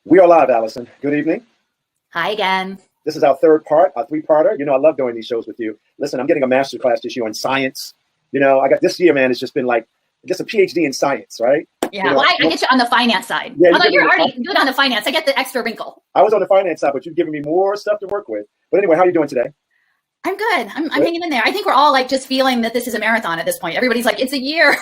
We are live, Allison. Good evening. Hi again. This is our third part, our three-parter. I love doing these shows with you. Listen, I'm getting a master's class this year on science. I got this year, man, it's just been like just a PhD in science, right? Yeah, well, I get you on the finance side. Yeah, although you're already good on the finance. I get the extra wrinkle. I was on the finance side, but you've given me more stuff to work with. But anyway, how are you doing today? I'm good. I'm hanging in there. I think we're all like just feeling that this is a marathon at this point. Everybody's like, it's a year.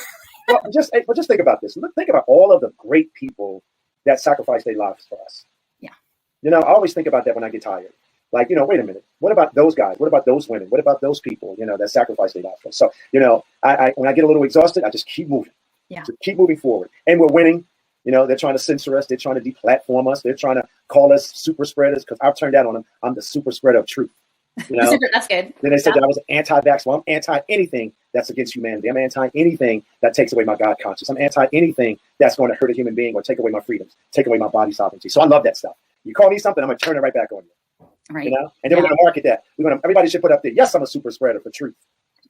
Well, just think about this. Think about all of the great people that sacrificed their lives for us. Yeah. I always think about that when I get tired. Like, wait a minute. What about those guys? What about those women? What about those people, that sacrificed their lives for us? So, I when I get a little exhausted, I just keep moving. Yeah. Just keep moving forward. And we're winning. They're trying to censor us. They're trying to deplatform us. They're trying to call us super spreaders because I've turned out on them. I'm the super spreader of truth. That's good. Then they said that I was an anti-vax. Well, I'm anti anything that's against humanity. I'm anti anything that takes away my God conscience. I'm anti anything that's going to hurt a human being or take away my freedoms, take away my body sovereignty. So I love that stuff. You call me something, I'm going to turn it right back on you. Right. And then we're going to market that. Everybody should put up there, yes, I'm a super spreader for truth.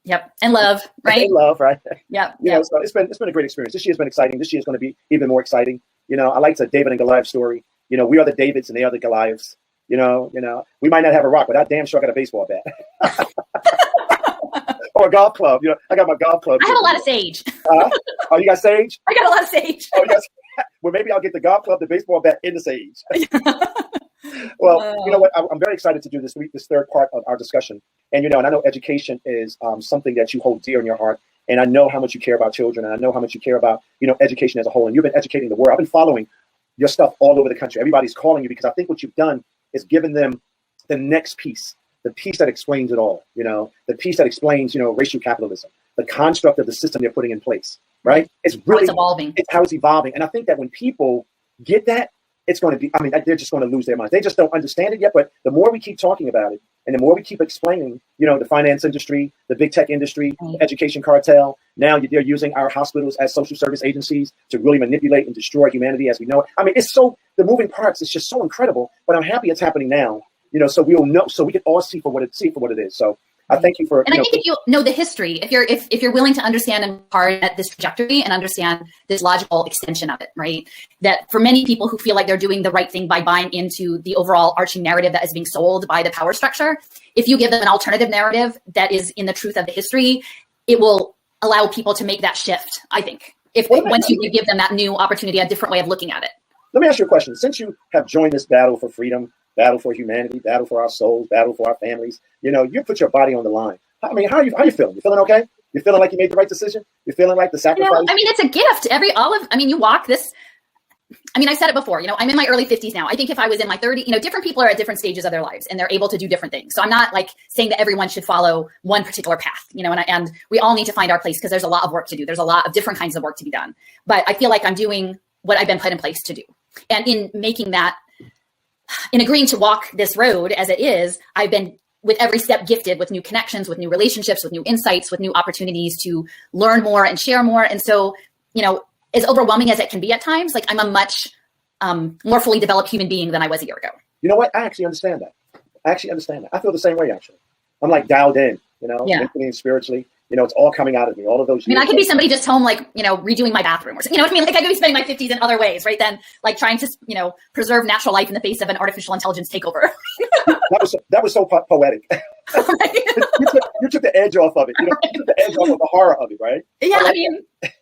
Yep. And love, right? And love, right? Yep. So it's been a great experience. This year's been exciting. This year's going to be even more exciting. I like the David and Goliath story. We are the Davids and they are the Goliaths. We might not have a rock, but I damn sure got a baseball bat. Or a golf club. I got my golf club. I have a lot of sage. Oh, you got sage? I got a lot of sage. Well, maybe I'll get the golf club, the baseball bat, and the sage. Well, you know what? I'm very excited to do this third part of our discussion. And, and I know education is something that you hold dear in your heart. And I know how much you care about children. And I know how much you care about, education as a whole. And you've been educating the world. I've been following your stuff all over the country. Everybody's calling you because I think what you've done is given them the next piece, the piece that explains it all, the piece that explains, racial capitalism, the construct of the system they're putting in place, right? It's really how it's evolving. It's how it's evolving. And I think that when people get that, it's going to be, they're just going to lose their minds. They just don't understand it yet. But the more we keep talking about it and the more we keep explaining, the finance industry, the big tech industry, the education cartel, now they're using our hospitals as social service agencies to really manipulate and destroy humanity as we know it. It's so, the moving parts, it's just so incredible, but I'm happy it's happening now, so we'll know, so we can all see for what it is. So I thank you for. And I think if you know the history, if you're willing to understand and part at this trajectory and understand this logical extension of it, right? That for many people who feel like they're doing the right thing by buying into the overall arching narrative that is being sold by the power structure, if you give them an alternative narrative that is in the truth of the history, it will allow people to make that shift. I think once you give them that new opportunity, a different way of looking at it. Let me ask you a question. Since you have joined this battle for freedom, battle for humanity, battle for our souls, battle for our families, you put your body on the line. How are you feeling? You feeling okay? You feeling like you made the right decision? You're feeling like the sacrifice? It's a gift. You walk this. I said it before, I'm in my early 50s now. I think if I was in my 30s, different people are at different stages of their lives and they're able to do different things. So I'm not like saying that everyone should follow one particular path, and we all need to find our place because there's a lot of work to do. There's a lot of different kinds of work to be done. But I feel like I'm doing what I've been put in place to do. And in making that, in agreeing to walk this road as it is, I've been with every step gifted with new connections, with new relationships, with new insights, with new opportunities to learn more and share more. And so, as overwhelming as it can be at times, like I'm a much more fully developed human being than I was a year ago. You know what? I actually understand that. I feel the same way, actually. I'm like dialed in, mentally and spiritually. It's all coming out of me, all of those years. I could be somebody just home, like, redoing my bathroom or something. You know what I mean? Like I could be spending my 50s in other ways, right? Then like trying to, preserve natural life in the face of an artificial intelligence takeover. that was so poetic. You took the edge off of it. You took the edge off of the horror of it, right? Yeah,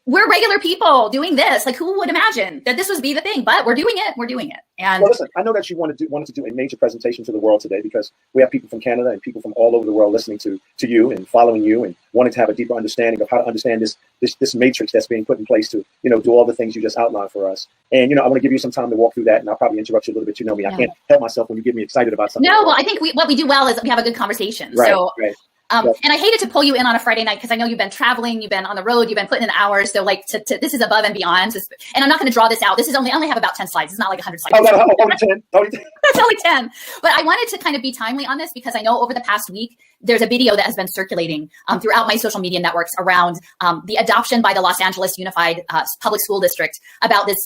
we're regular people doing this. Like, who would imagine that this would be the thing? But we're doing it. And listen, I know that you wanted to do a major presentation to the world today because we have people from Canada and people from all over the world listening to you and following you and wanting to have a deeper understanding of how to understand this matrix that's being put in place to do all the things you just outlined for us. And I want to give you some time to walk through that, and I'll probably interrupt you a little bit. Me, I can't help myself when you get me excited about something. No, well, I think what we do well is we have a good conversation. Right, so. Right. And I hated to pull you in on a Friday night because I know you've been traveling, you've been on the road, you've been putting in hours. So like this is above and beyond. And I'm not going to draw this out. I only have about 10 slides. It's not like 100 slides. Only 10. It's only 10. But I wanted to kind of be timely on this because I know over the past week, there's a video that has been circulating throughout my social media networks around the adoption by the Los Angeles Unified Public School District about this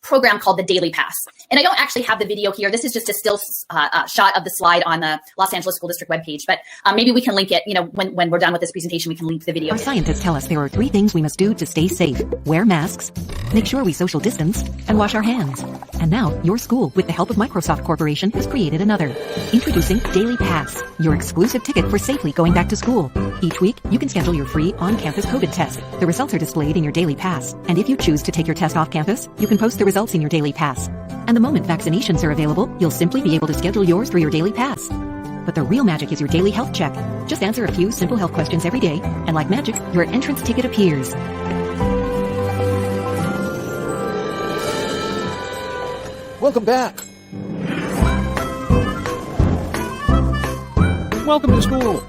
program called the Daily Pass. And I don't actually have the video here. This is just a still shot of the slide on the Los Angeles School District webpage, but maybe we can link it, when we're done with this presentation, we can link the video. Our scientists tell us there are 3 things we must do to stay safe. Wear masks, make sure we social distance, and wash our hands. And now, your school, with the help of Microsoft Corporation, has created another. Introducing Daily Pass, your exclusive ticket for safely going back to school. Each week, you can schedule your free on-campus COVID test. The results are displayed in your Daily Pass. And if you choose to take your test off campus, you can post the results in your Daily Pass. And the moment vaccinations are available, you'll simply be able to schedule yours through your Daily Pass. But the real magic is your daily health check. Just answer a few simple health questions every day, and like magic, your entrance ticket appears. Welcome back. Welcome to school.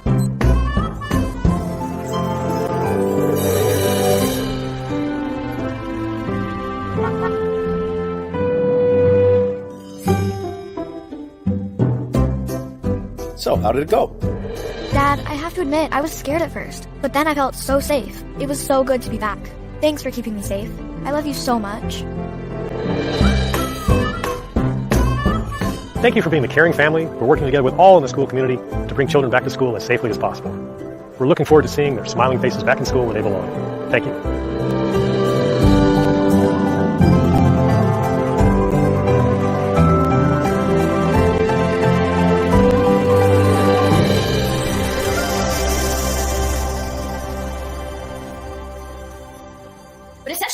So, how did it go? Dad, I have to admit, I was scared at first, but then I felt so safe. It was so good to be back. Thanks for keeping me safe. I love you so much. Thank you for being the caring family. We're working together with all in the school community to bring children back to school as safely as possible. We're looking forward to seeing their smiling faces back in school where they belong. Thank you.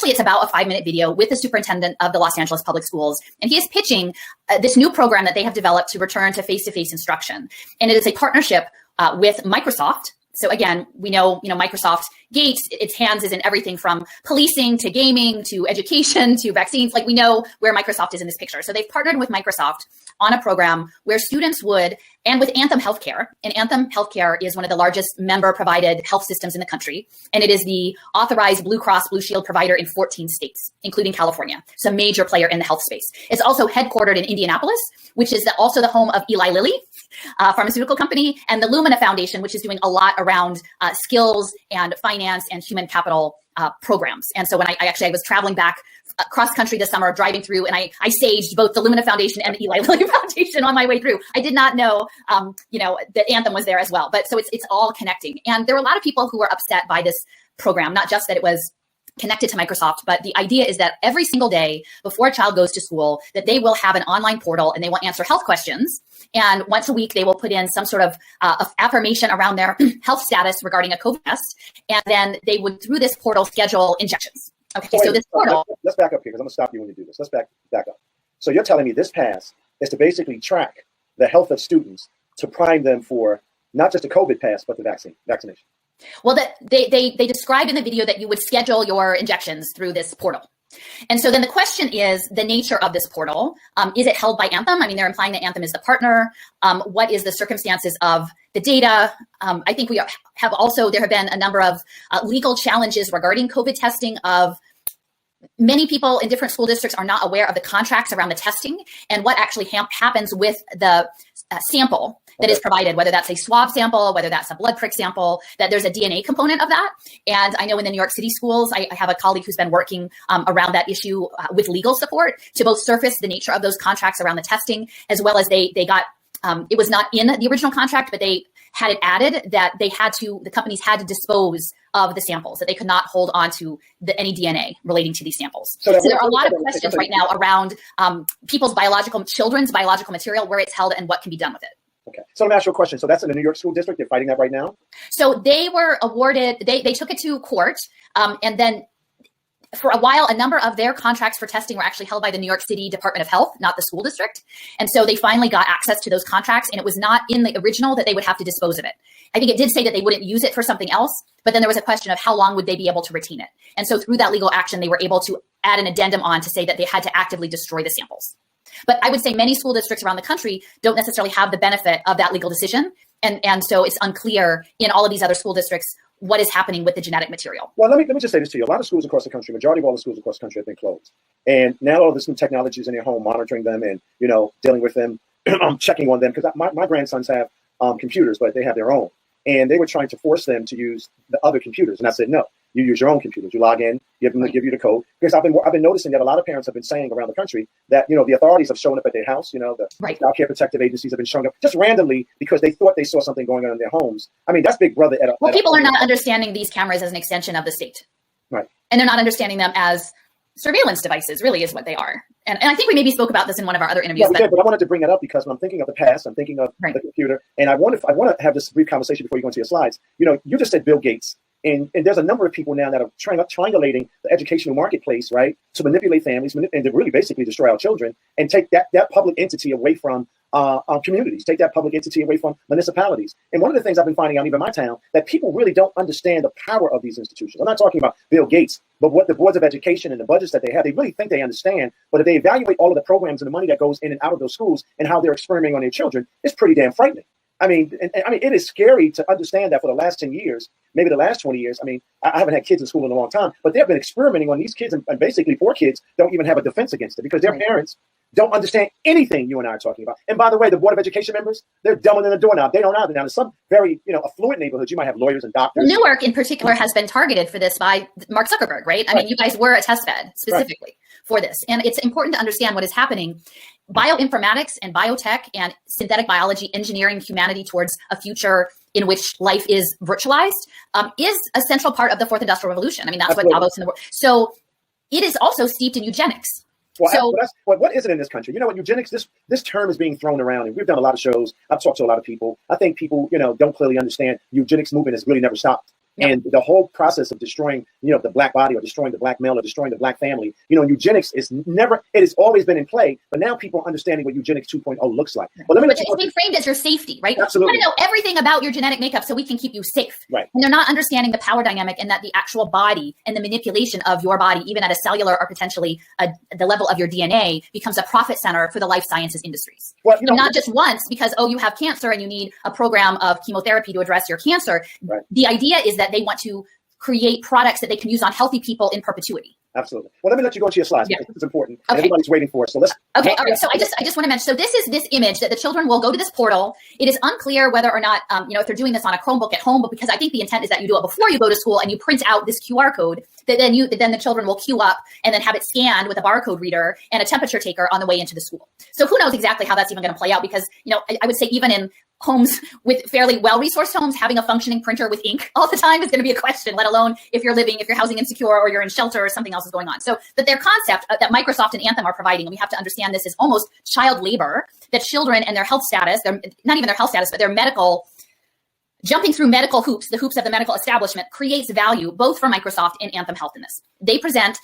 It's about a 5-minute video with the superintendent of the Los Angeles Public Schools. And he is pitching this new program that they have developed to return to face-to-face instruction. And it is a partnership with Microsoft. So again, we know, Microsoft Gates, its hands is in everything from policing to gaming to education to vaccines. Like, we know where Microsoft is in this picture. So they've partnered with Microsoft on a program where students would, and with Anthem Healthcare, and Anthem Healthcare is one of the largest member-provided health systems in the country, and it is the authorized Blue Cross Blue Shield provider in 14 states, including California. It's a major player in the health space. It's also headquartered in Indianapolis, which is also the home of Eli Lilly, pharmaceutical company, and the Lumina Foundation, which is doing a lot around skills and finance and human capital programs. And so when I was traveling back cross country this summer, driving through, and I saged both the Lumina Foundation and the Eli Lilly Foundation on my way through. I did not know, that Anthem was there as well. But so it's all connecting. And there were a lot of people who were upset by this program, not just that it was connected to Microsoft, but the idea is that every single day before a child goes to school, that they will have an online portal and they will answer health questions. And once a week, they will put in some sort of affirmation around their health status regarding a COVID test. And then they would, through this portal, schedule injections. Okay, so this portal. Let's back up here because I'm going to stop you when you do this. Let's back up. So you're telling me this pass is to basically track the health of students to prime them for not just a COVID pass, but the vaccination. Well, they describe in the video that you would schedule your injections through this portal. And so then the question is the nature of this portal. Is it held by Anthem? I mean, they're implying that Anthem is the partner. What is the circumstances of the data? I think there have been a number of legal challenges regarding COVID testing of many people in different school districts are not aware of the contracts around the testing and what actually happens with the sample that is provided, whether that's a swab sample, whether that's a blood prick sample, that there's a DNA component of that. And I know in the New York City schools, I have a colleague who's been working around that issue with legal support to both surface the nature of those contracts around the testing, as well as they got, it was not in the original contract, but they had it added that the companies had to dispose of the samples, that they could not hold on to any DNA relating to these samples. So there are a lot of questions right now around children's biological material, where it's held and what can be done with it. Okay. So let me ask you a question. So that's in the New York School District. They're fighting that right now? So they were awarded, they took it to court. And then for a while, a number of their contracts for testing were actually held by the New York City Department of Health, not the school district. And so they finally got access to those contracts, and it was not in the original that they would have to dispose of it. I think it did say that they wouldn't use it for something else, but then there was a question of how long would they be able to retain it. And so through that legal action, they were able to add an addendum on to say that they had to actively destroy the samples. But I would say many school districts around the country don't necessarily have the benefit of that legal decision. And so it's unclear in all of these other school districts what is happening with the genetic material. Well, let me just say this to you. A lot of schools across the country, majority of all the schools across the country have been closed. And now all this new technology is in your home, monitoring them and, dealing with them, checking on them. Because my grandsons have computers, but they have their own. and they were trying to force them to use the other computers. And I said, no, you use your own computers. You log in, give them, give you the code. Because I've been noticing that a lot of parents have been saying around the country that, the authorities have shown up at their house. The child care protective agencies have been showing up just randomly because they thought they saw something going on in their homes. I mean, that's Big Brother. People are not understanding these cameras as an extension of the state. Right. And they're not understanding them as surveillance devices, really, is what they are. And I think we maybe spoke about this in one of our other interviews. Yeah, but I wanted to bring that up because when I'm thinking of the past, I'm thinking of the computer. And I want to have this brief conversation before you go into your slides. You just said Bill Gates. And there's a number of people now that are triangulating the educational marketplace, right, to manipulate families and to really basically destroy our children and take that public entity away from communities, take that public entity away from municipalities. And one of the things I've been finding out, even in my town, that people really don't understand the power of these institutions. I'm not talking about Bill Gates, but what the boards of education and the budgets that they have, they really think they understand. But if they evaluate all of the programs and the money that goes in and out of those schools and how they're experimenting on their children, it's pretty damn frightening. I mean, it is scary to understand that for the last 10 years, maybe the last 20 years. I mean, I haven't had kids in school in a long time, but they've been experimenting on these kids, and basically poor kids don't even have a defense against it because their parents don't understand anything you and I are talking about. And by the way, the Board of Education members, they're dumber than a doorknob. They don't either. Now, in some very, affluent neighborhoods, you might have lawyers and doctors. Newark, in particular, has been targeted for this by Mark Zuckerberg, right? I mean, you guys were a test bed specifically for this. And it's important to understand what is happening. Bioinformatics and biotech and synthetic biology, engineering humanity towards a future in which life is virtualized, is a central part of the Fourth Industrial Revolution. I mean, that's what Davos in the world. So it is also steeped in eugenics. Well, what is it in this country? What eugenics, this term is being thrown around, and we've done a lot of shows. I've talked to a lot of people. I think people, don't clearly understand eugenics movement has really never stopped. And the whole process of destroying, the black body or destroying the black male or destroying the black family, eugenics it has always been in play, but now people are understanding what eugenics 2.0 looks like. Well, it's being framed as your safety, right? Absolutely. You want to know everything about your genetic makeup so we can keep you safe. Right. And they're not understanding the power dynamic and that the actual body and the manipulation of your body, even at a cellular or potentially the level of your DNA, becomes a profit center for the life sciences industries. Well, and not just once because, you have cancer and you need a program of chemotherapy to address your cancer. Right. The idea is that they want to create products that they can use on healthy people in perpetuity. Absolutely. Well, let me let you go into your slides because this is important. Okay. Everybody's waiting for us. So let's. Okay. All right. So I just want to mention. So this is this image that the children will go to this portal. It is unclear whether or not if they're doing this on a Chromebook at home, but because I think the intent is that you do it before you go to school and you print out this QR code that then the children will queue up and then have it scanned with a barcode reader and a temperature taker on the way into the school. So who knows exactly how that's even going to play out because I would say even in homes with fairly well-resourced homes, having a functioning printer with ink all the time is going to be a question, let alone if you're housing insecure or you're in shelter or something else is going on. So that their concept that Microsoft and Anthem are providing, and we have to understand this is almost child labor, that children and their health status, not even their health status, but their medical, jumping through medical hoops, the hoops of the medical establishment, creates value both for Microsoft and Anthem Health in this. They present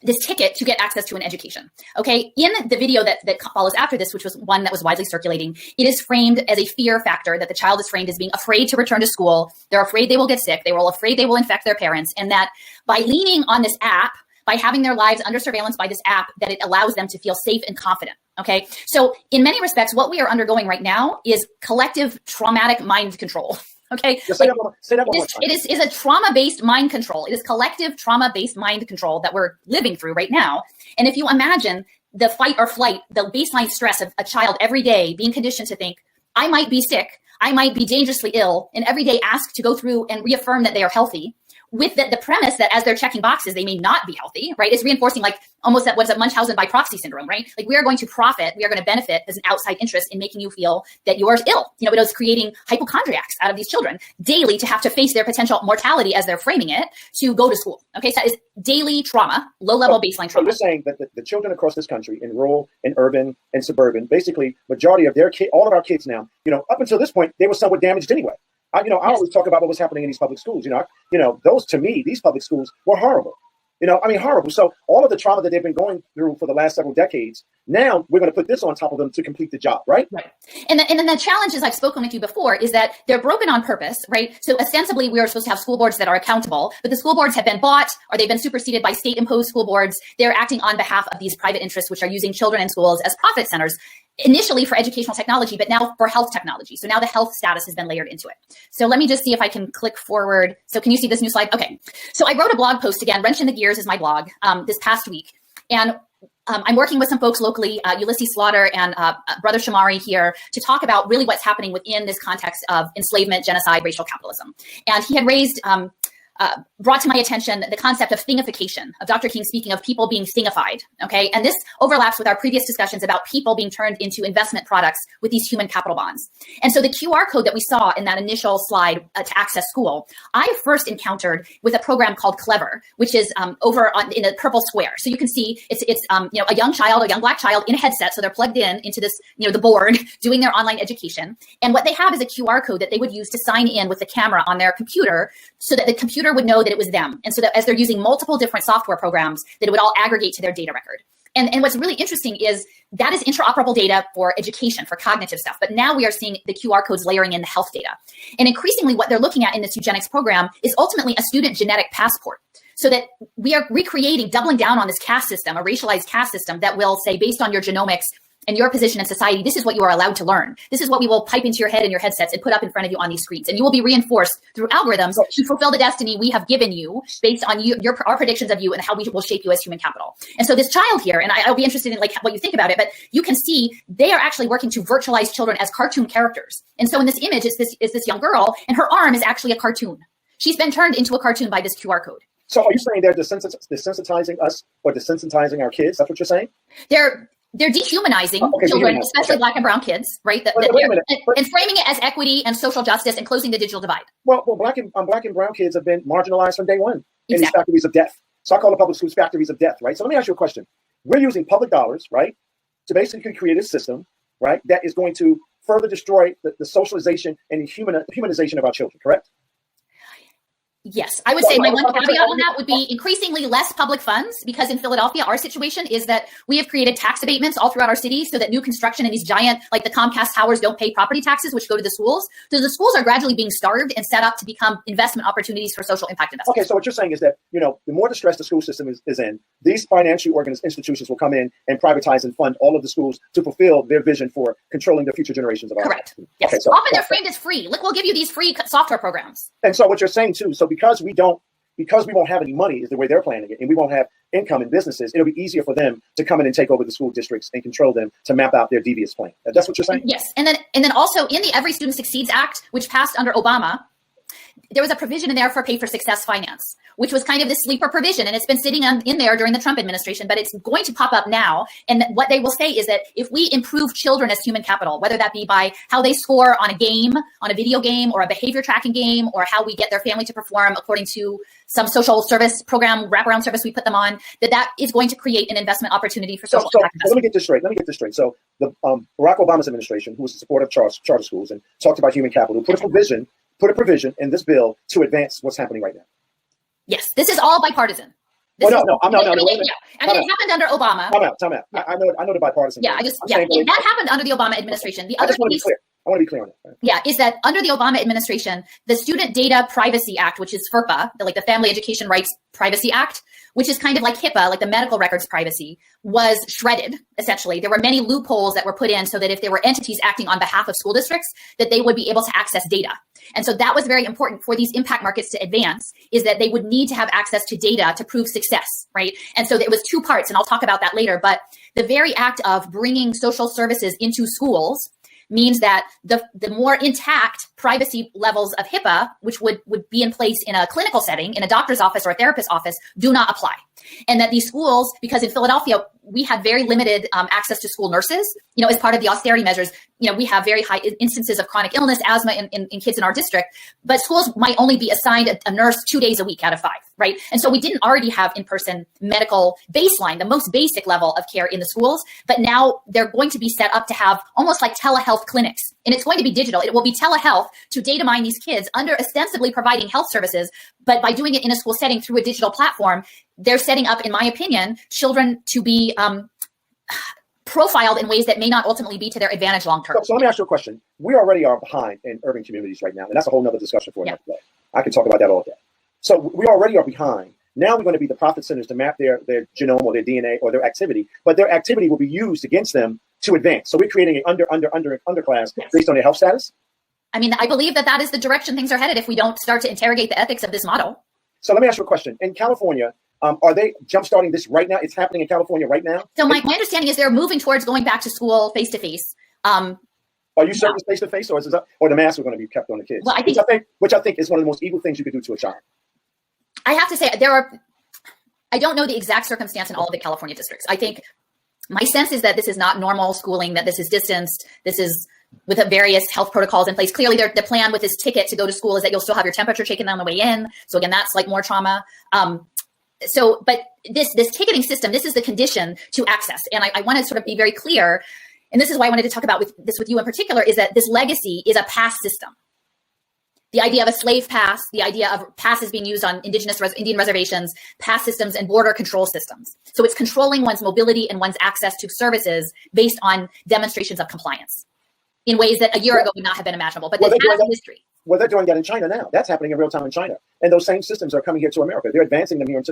this ticket to get access to an education. Okay. In the video that follows after this, which was one that was widely circulating, it is framed as a fear factor that the child is framed as being afraid to return to school. They're afraid they will get sick. They were afraid they will infect their parents. And that by leaning on this app, by having their lives under surveillance by this app, that it allows them to feel safe and confident. Okay. So in many respects, what we are undergoing right now is collective traumatic mind control. Okay. Say that one more time. It is a trauma-based mind control. It is collective trauma-based mind control that we're living through right now. And if you imagine the fight or flight, the baseline stress of a child every day being conditioned to think, I might be sick, I might be dangerously ill, and every day asked to go through and reaffirm that they are healthy, with the premise that as they're checking boxes, they may not be healthy, right? It's reinforcing almost that what's a Munchausen by proxy syndrome, right? We are going to profit, we are going to benefit as an outside interest in making you feel that you are ill. It is creating hypochondriacs out of these children daily to have to face their potential mortality as they're framing it to go to school. Okay, so that is daily trauma, low-level baseline trauma. So you're saying that the children across this country, in rural, in urban, and suburban, basically majority of their all of our kids now, up until this point, they were somewhat damaged anyway. I always talk about what was happening in these public schools. Those to me, these public schools were horrible. Horrible. So all of the trauma that they've been going through for the last several decades, now we're going to put this on top of them to complete the job, right? Right. And then the challenge, as I've spoken with you before, is that they're broken on purpose, right? So ostensibly, we are supposed to have school boards that are accountable, but the school boards have been bought or they've been superseded by state-imposed school boards. They're acting on behalf of these private interests, which are using children in schools as profit centers. Initially for educational technology, but now for health technology. So now the health status has been layered into it. So let me just see if I can click forward. So can you see this new slide? Okay. So I wrote a blog post again, Wrench in the Gears is my blog, this past week. And I'm working with some folks locally, Ulysses Slaughter and Brother Shamari here, to talk about really what's happening within this context of enslavement, genocide, racial capitalism. And he had raised, brought to my attention the concept of thingification, of Dr. King speaking of people being thingified, okay? And this overlaps with our previous discussions about people being turned into investment products with these human capital bonds. And so the QR code that we saw in that initial slide to access school, I first encountered with a program called Clever, which is over in a purple square. So you can see it's a young child, a young Black child in a headset. So they're plugged into this, the board doing their online education. And what they have is a QR code that they would use to sign in with the camera on their computer so that the computer would know that it was them. And so that as they're using multiple different software programs, that it would all aggregate to their data record. And what's really interesting is that is interoperable data for education, for cognitive stuff. But now we are seeing the QR codes layering in the health data. And increasingly what they're looking at in this eugenics program is ultimately a student genetic passport. So that we are recreating, doubling down on this caste system, a racialized caste system that will say, based on your genomics and your position in society, this is what you are allowed to learn. This is what we will pipe into your head and your headsets and put up in front of you on these screens. And you will be reinforced through algorithms to fulfill the destiny we have given you based on our predictions of you and how we will shape you as human capital. And so this child here, and I'll be interested in what you think about it, but you can see they are actually working to virtualize children as cartoon characters. And so in this image is this young girl, and her arm is actually a cartoon. She's been turned into a cartoon by this QR code. So are you saying they're desensitizing us or desensitizing our kids? That's what you're saying? They're dehumanizing children, especially Black and brown kids, right? And framing it as equity and social justice and closing the digital divide. Well, Black and brown kids have been marginalized from day one in these factories of death. So I call the public schools factories of death, right? So let me ask you a question. We're using public dollars, right, to basically create a system, right, that is going to further destroy the socialization and the humanization of our children, correct? Yes, I would say my one caveat on that would be increasingly less public funds, because in Philadelphia, our situation is that we have created tax abatements all throughout our city so that new construction in these giant, like the Comcast towers, don't pay property taxes, which go to the schools. So the schools are gradually being starved and set up to become investment opportunities for social impact investment. Okay, so what you're saying is that, the more distress the school system is in, these financial institutions will come in and privatize and fund all of the schools to fulfill their vision for controlling the future generations of our Correct. Yes. Okay, so often they're framed as free. Look, we'll give you these free software programs. And so what you're saying too, so because we won't have any money is the way they're planning it, and we won't have income in businesses, it'll be easier for them to come in and take over the school districts and control them to map out their devious plan. That's what you're saying? Yes. And then also in the Every Student Succeeds Act, which passed under Obama, there was a provision in there for pay for success finance, which was kind of this sleeper provision. And it's been sitting in there during the Trump administration, but it's going to pop up now. And what they will say is that if we improve children as human capital, whether that be by how they score on a game, on a video game, or a behavior tracking game, or how we get their family to perform according to some social service program, wraparound service we put them on, that is going to create an investment opportunity for social impact investment. Let me get this straight. So the Barack Obama's administration, who was in support of charter schools and talked about human capital, put a provision in this bill to advance what's happening right now. Yes, this is all bipartisan. No. It happened under Obama. Time out. I know the bipartisan. Yeah, that happened under the Obama administration. I want to be clear on that. Yeah, is that under the Obama administration, the Student Data Privacy Act, which is FERPA, the Family Education Rights Privacy Act, which is kind of like HIPAA, like the medical records privacy, was shredded, essentially. There were many loopholes that were put in so that if there were entities acting on behalf of school districts, that they would be able to access data. And so that was very important for these impact markets to advance, is that they would need to have access to data to prove success, right? And so it was two parts, and I'll talk about that later. But the very act of bringing social services into schools means that the more intact privacy levels of HIPAA, which would be in place in a clinical setting, in a doctor's office or a therapist's office, do not apply. And that these schools, because in Philadelphia, we had very limited access to school nurses, as part of the austerity measures, we have very high instances of chronic illness, asthma in kids in our district, but schools might only be assigned a nurse 2 days a week out of 5, right? And so we didn't already have in-person medical baseline, the most basic level of care in the schools, but now they're going to be set up to have almost like telehealth clinics, and it's going to be digital. It will be telehealth to data mine these kids under ostensibly providing health services, but by doing it in a school setting through a digital platform, they're setting up, in my opinion, children to be profiled in ways that may not ultimately be to their advantage long term. So let me ask you a question. We already are behind in urban communities right now, and that's a whole nother discussion for another day. I can talk about that all day. So we already are behind. Now we're going to be the profit centers to map their genome or their DNA or their activity, but their activity will be used against them to advance. So we're creating an underclass based on their health status. I mean, I believe that is the direction things are headed if we don't start to interrogate the ethics of this model. So let me ask you a question. In California, Are they jumpstarting this right now? It's happening in California right now. So my understanding is they're moving towards going back to school face to face. Are you certain it's face to face, or the masks are going to be kept on the kids? Well, which I think is one of the most evil things you could do to a child. I have to say I don't know the exact circumstance in all of the California districts. I think my sense is that this is not normal schooling, that this is distanced. This is with various health protocols in place. Clearly, the plan with this ticket to go to school is that you'll still have your temperature taken on the way in. So again, that's like more trauma. But this ticketing system, this is the condition to access. And I want to sort of be very clear, and this is why I wanted to talk about this with you in particular, is that this legacy is a pass system. The idea of a slave pass, the idea of passes being used on Indian reservations, pass systems, and border control systems. So it's controlling one's mobility and one's access to services based on demonstrations of compliance in ways that a year ago would not have been imaginable. But this has history. Well, they're doing that in China now. That's happening in real time in China. And those same systems are coming here to America. They're advancing them here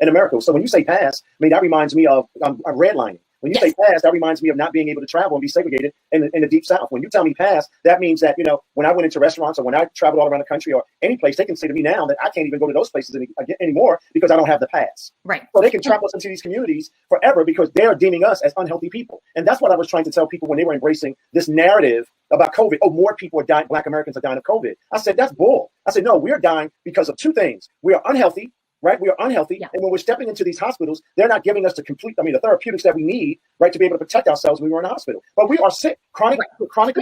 in America. So when you say pass, I mean, that reminds me of redlining. When you say pass, that reminds me of not being able to travel and be segregated in the deep South. When you tell me pass, that means that, when I went into restaurants or when I traveled all around the country or any place, they can say to me now that I can't even go to those places anymore because I don't have the pass. Right. So they can trap us into these communities forever because they're deeming us as unhealthy people. And that's what I was trying to tell people when they were embracing this narrative about COVID. Oh, more people are dying. Black Americans are dying of COVID. I said, that's bull. I said, no, we're dying because of two things. We are unhealthy. Right, we are unhealthy, and when we're stepping into these hospitals, they're not giving us the therapeutics that we need, right, to be able to protect ourselves when we were in a hospital. But we are sick, chronically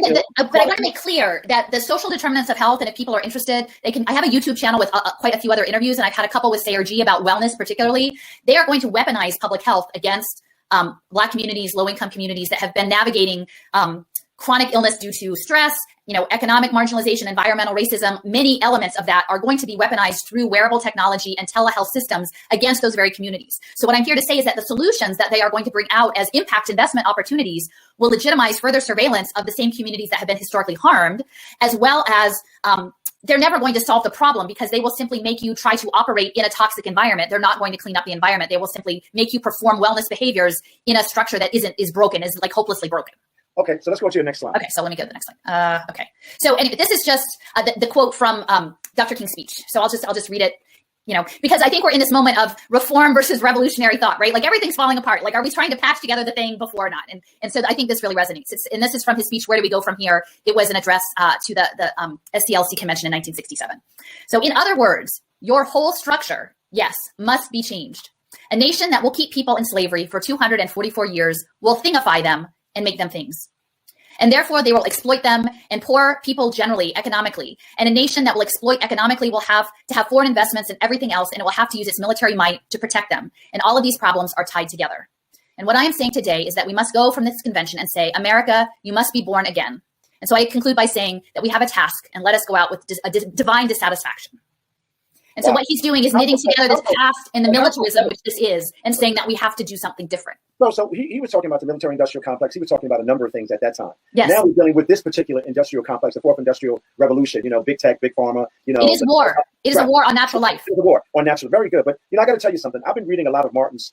ill. But I want to make clear that the social determinants of health, and if people are interested, I have a YouTube channel with quite a few other interviews, and I've had a couple with Sayer G about wellness, particularly. They are going to weaponize public health against Black communities, low-income communities that have been navigating chronic illness due to stress, economic marginalization, environmental racism. Many elements of that are going to be weaponized through wearable technology and telehealth systems against those very communities. So what I'm here to say is that the solutions that they are going to bring out as impact investment opportunities will legitimize further surveillance of the same communities that have been historically harmed, as well as they're never going to solve the problem because they will simply make you try to operate in a toxic environment. They're not going to clean up the environment. They will simply make you perform wellness behaviors in a structure that is broken, is like hopelessly broken. Okay, so let's go to your next slide. Okay, so let me go to the next slide. Okay, so anyway, this is just the quote from Dr. King's speech. So I'll just read it, because I think we're in this moment of reform versus revolutionary thought, right? Like everything's falling apart. Like, are we trying to patch together the thing before or not? And so I think this really resonates. And this is from his speech, Where Do We Go From Here? It was an address to the SCLC convention in 1967. So in other words, your whole structure, yes, must be changed. A nation that will keep people in slavery for 244 years will thingify them and make them things. And therefore, they will exploit them and poor people generally economically. And a nation that will exploit economically will have to have foreign investments and everything else, and it will have to use its military might to protect them. And all of these problems are tied together. And what I am saying today is that we must go from this convention and say, America, you must be born again. And so I conclude by saying that we have a task, and let us go out with a divine dissatisfaction. And so what he's doing is knitting together this past and the militarism, which this is, and saying that we have to do something different. So he was talking about the military-industrial complex. He was talking about a number of things at that time. Yes. Now we're dealing with this particular industrial complex, the fourth industrial revolution, big tech, big pharma. It is war. It is a war on natural life. It's a war on natural. Very good. But, I got to tell you something. I've been reading a lot of Martin's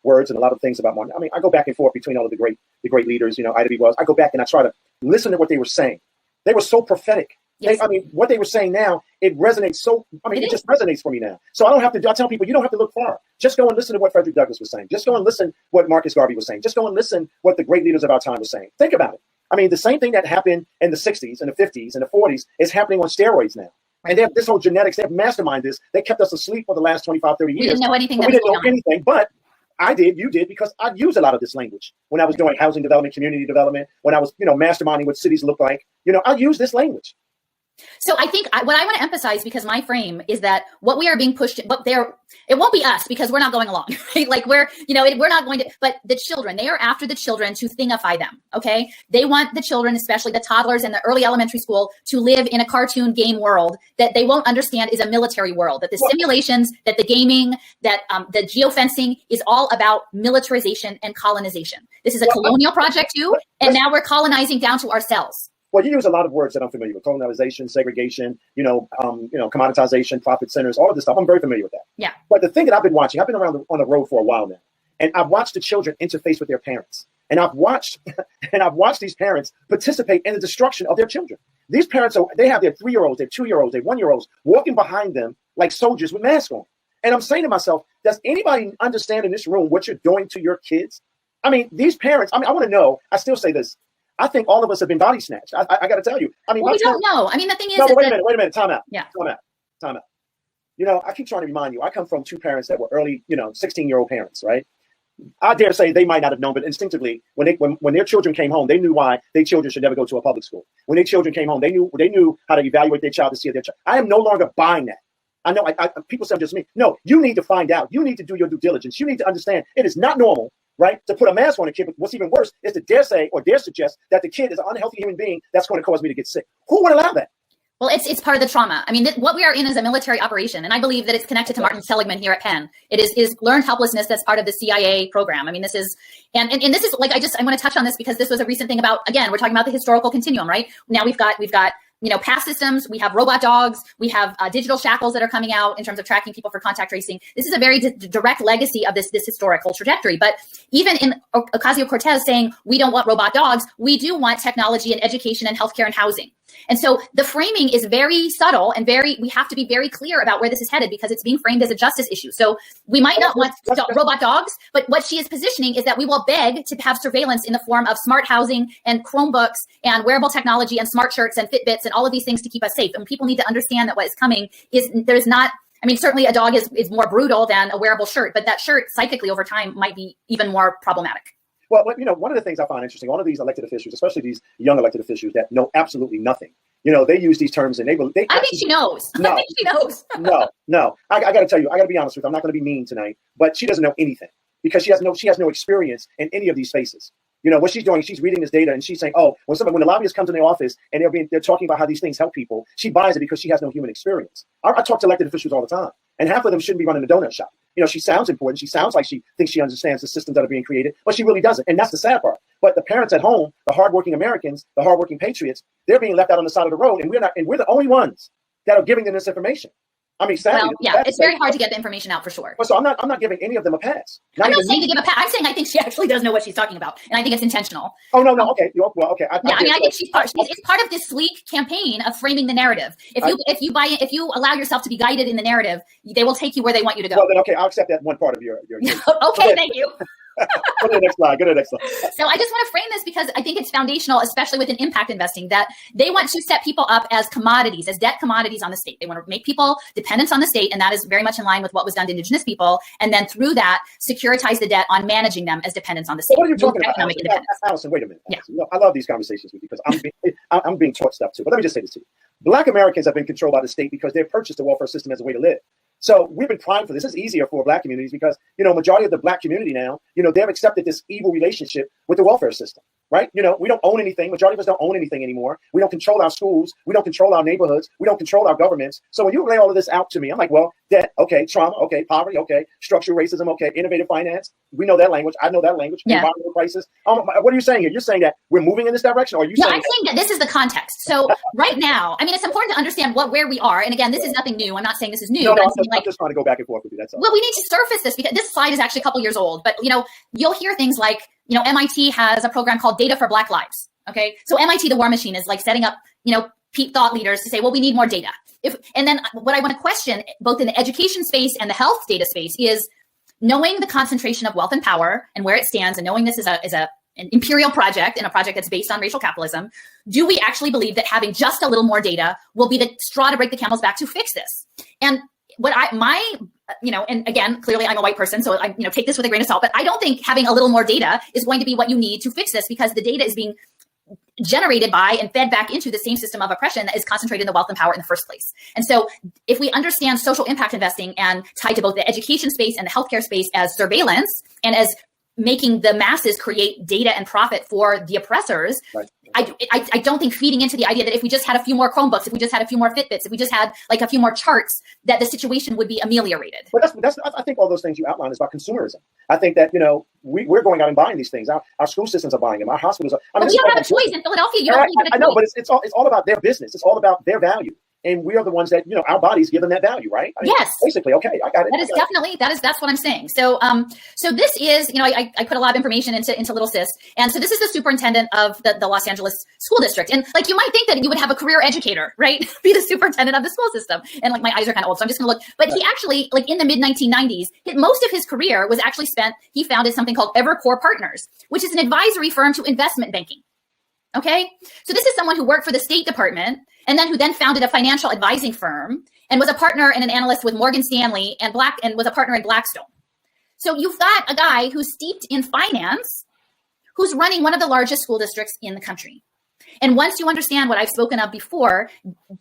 words and a lot of things about Martin. I mean, I go back and forth between all of the great leaders, Ida B. Wells. I go back and I try to listen to what they were saying. They were so prophetic. Yes. What they were saying now, it resonates it just resonates for me now. So I tell people, you don't have to look far. Just go and listen to what Frederick Douglass was saying. Just go and listen what Marcus Garvey was saying. Just go and listen what the great leaders of our time were saying. Think about it. The same thing that happened in the 60s and the 50s and the 40s is happening on steroids now. And they have this whole genetics, they have masterminded this. They kept us asleep for the last 25, 30 years. We didn't know anything. We didn't know anything, but I did, you did, because I used a lot of this language when I was doing housing development, community development, when I was, masterminding what cities look like. I used this language. So I think what I want to emphasize, because my frame is that what we are being pushed, it won't be us because we're not going along, right? Like we're not going to, but the children, they are after the children to thingify them. Okay. They want the children, especially the toddlers and the early elementary school, to live in a cartoon game world that they won't understand is a military world, that the simulations, that the gaming, that the geofencing is all about militarization and colonization. This is a colonial project too. And now we're colonizing down to ourselves. Well, you use a lot of words that I'm familiar with: colonization, segregation, commoditization, profit centers, all of this stuff. I'm very familiar with that. Yeah. But the thing that I've been watching, I've been around on the road for a while now, and I've watched the children interface with their parents, and I've watched these parents participate in the destruction of their children. These parents they have their 3-year-olds, their 2-year-olds, their 1-year-olds walking behind them like soldiers with masks on. And I'm saying to myself, does anybody understand in this room what you're doing to your kids? I mean, these parents, I want to know, I still say this. I think all of us have been body snatched. I got to tell you. I mean, well, we don't know. I mean, the thing is, no, but wait a minute. Time out. Yeah. Time out. You know, I keep trying to remind you, I come from two parents that were early, 16-year-old parents, right? I dare say they might not have known, but instinctively, when their children came home, they knew why their children should never go to a public school. When their children came home, they knew how to evaluate their child to see if their child. I am no longer buying that. I know people say just me. No, you need to find out. You need to do your due diligence. You need to understand it is not normal, right, to put a mask on a kid. But what's even worse is to dare say or dare suggest that the kid is an unhealthy human being that's going to cause me to get sick. Who would allow that? Well, it's part of the trauma. I mean, what we are in is a military operation, and I believe that it's connected to Martin Seligman here at Penn. It is learned helplessness that's part of the CIA program. I mean, this is, and this is like, I want to touch on this because this was a recent thing about, again, we're talking about the historical continuum, right? Now we've got past systems, we have robot dogs, we have digital shackles that are coming out in terms of tracking people for contact tracing. This is a very direct legacy of this historical trajectory. But even in Ocasio-Cortez saying, we don't want robot dogs, we do want technology and education and healthcare and housing. And so the framing is very subtle and we have to be very clear about where this is headed because it's being framed as a justice issue. So we might not want robot dogs, but what she is positioning is that we will beg to have surveillance in the form of smart housing and Chromebooks and wearable technology and smart shirts and Fitbits and all of these things to keep us safe. And people need to understand that what is coming is there's not, I mean, certainly a dog is more brutal than a wearable shirt, but that shirt psychically over time might be even more problematic. Well, one of the things I find interesting, all of these elected officials, especially these young elected officials that know absolutely nothing, they use these terms and I think she knows. No, I think she knows. no. I got to tell you, I got to be honest with you. I'm not going to be mean tonight, but she doesn't know anything because she has no experience in any of these spaces. What she's doing, she's reading this data and she's saying, oh, when the lobbyists come to the office and they're talking about how these things help people, she buys it because she has no human experience. I talk to elected officials all the time, and half of them shouldn't be running a donut shop. She sounds important. She sounds like she thinks she understands the systems that are being created, but she really doesn't. And that's the sad part. But the parents at home, the hardworking Americans, the hardworking patriots, they're being left out on the side of the road, and we're the only ones that are giving them this information. I mean, sadly, it's very hard to get the information out for sure. So I'm not giving any of them a pass. I'm not saying to give a pass. I'm saying I think she actually does know what she's talking about, and I think it's intentional. Oh no, okay, well, okay. I think it's part of this sleek campaign of framing the narrative. If you allow yourself to be guided in the narrative, they will take you where they want you to go. Well, then okay, I'll accept that one part of your okay, thank you. Go to the next slide. So I just want to frame this because I think it's foundational, especially within impact investing, that they want to set people up as commodities, as debt commodities on the state. They want to make people dependents on the state, and that is very much in line with what was done to indigenous people. And then through that, securitize the debt on managing them as dependents on the state. What are you talking about, Alison? Wait a minute. Alison. I love these conversations with you because I'm being taught stuff too. But let me just say this to you: Black Americans have been controlled by the state because they've purchased the welfare system as a way to live. So we've been primed for this. It's easier for Black communities because, majority of the Black community now, they've accepted this evil relationship with the welfare system, right? We don't own anything. Majority of us don't own anything anymore. We don't control our schools. We don't control our neighborhoods. We don't control our governments. So when you lay all of this out to me, I'm like, well, debt, okay, trauma, okay, poverty, okay, structural racism, okay, innovative finance. We know that language. I know that language. Yeah. Environmental crisis. What are you saying here? You're saying that we're moving in this direction, or are you saying? No, I'm saying that this is the context. So right now, I mean, it's important to understand where we are. And again, this is nothing new. I'm not saying this is new. No, I'm just trying to go back and forth with you. That's all. Well, we need to surface this because this slide is actually a couple years old. But you'll hear things like, MIT has a program called Data for Black Lives. Okay, so MIT, the war machine, is like setting up, thought leaders to say, well, we need more data. And then what I want to question, both in the education space and the health data space, is knowing the concentration of wealth and power and where it stands, and knowing this is an imperial project and a project that's based on racial capitalism. Do we actually believe that having just a little more data will be the straw to break the camel's back to fix this? And and again, clearly I'm a white person, so I, take this with a grain of salt, but I don't think having a little more data is going to be what you need to fix this, because the data is being generated by and fed back into the same system of oppression that is concentrated in the wealth and power in the first place. And so if we understand social impact investing and tied to both the education space and the healthcare space as surveillance and as making the masses create data and profit for the oppressors, right. I don't think feeding into the idea that if we just had a few more Chromebooks, if we just had a few more Fitbits, if we just had like a few more charts, that the situation would be ameliorated. But that's I think all those things you outlined is about consumerism. I think that, we're going out and buying these things. Our school systems are buying them. Our hospitals are. Well, you don't have a choice in Philadelphia. You don't I know, but it's all about their business. It's all about their value. and we are the ones that, our bodies give them that value, right? Yes. Basically, okay, I got it. That is definitely, that's what I'm saying. So, so this is, I put a lot of information into Little Sis. And so this is the superintendent of the Los Angeles school district. And like, you might think that you would have a career educator, right? Be the superintendent of the school system. And like, my eyes are kind of old, so I'm just gonna look, but he actually, like in the mid 1990s, most of his career was actually spent, he founded something called Evercore Partners, which is an advisory firm to investment banking. Okay. So this is someone who worked for the State Department and then who then founded a financial advising firm and was a partner and an analyst with Morgan Stanley and was a partner in Blackstone. So you've got a guy who's steeped in finance, who's running one of the largest school districts in the country. And once you understand what I've spoken of before,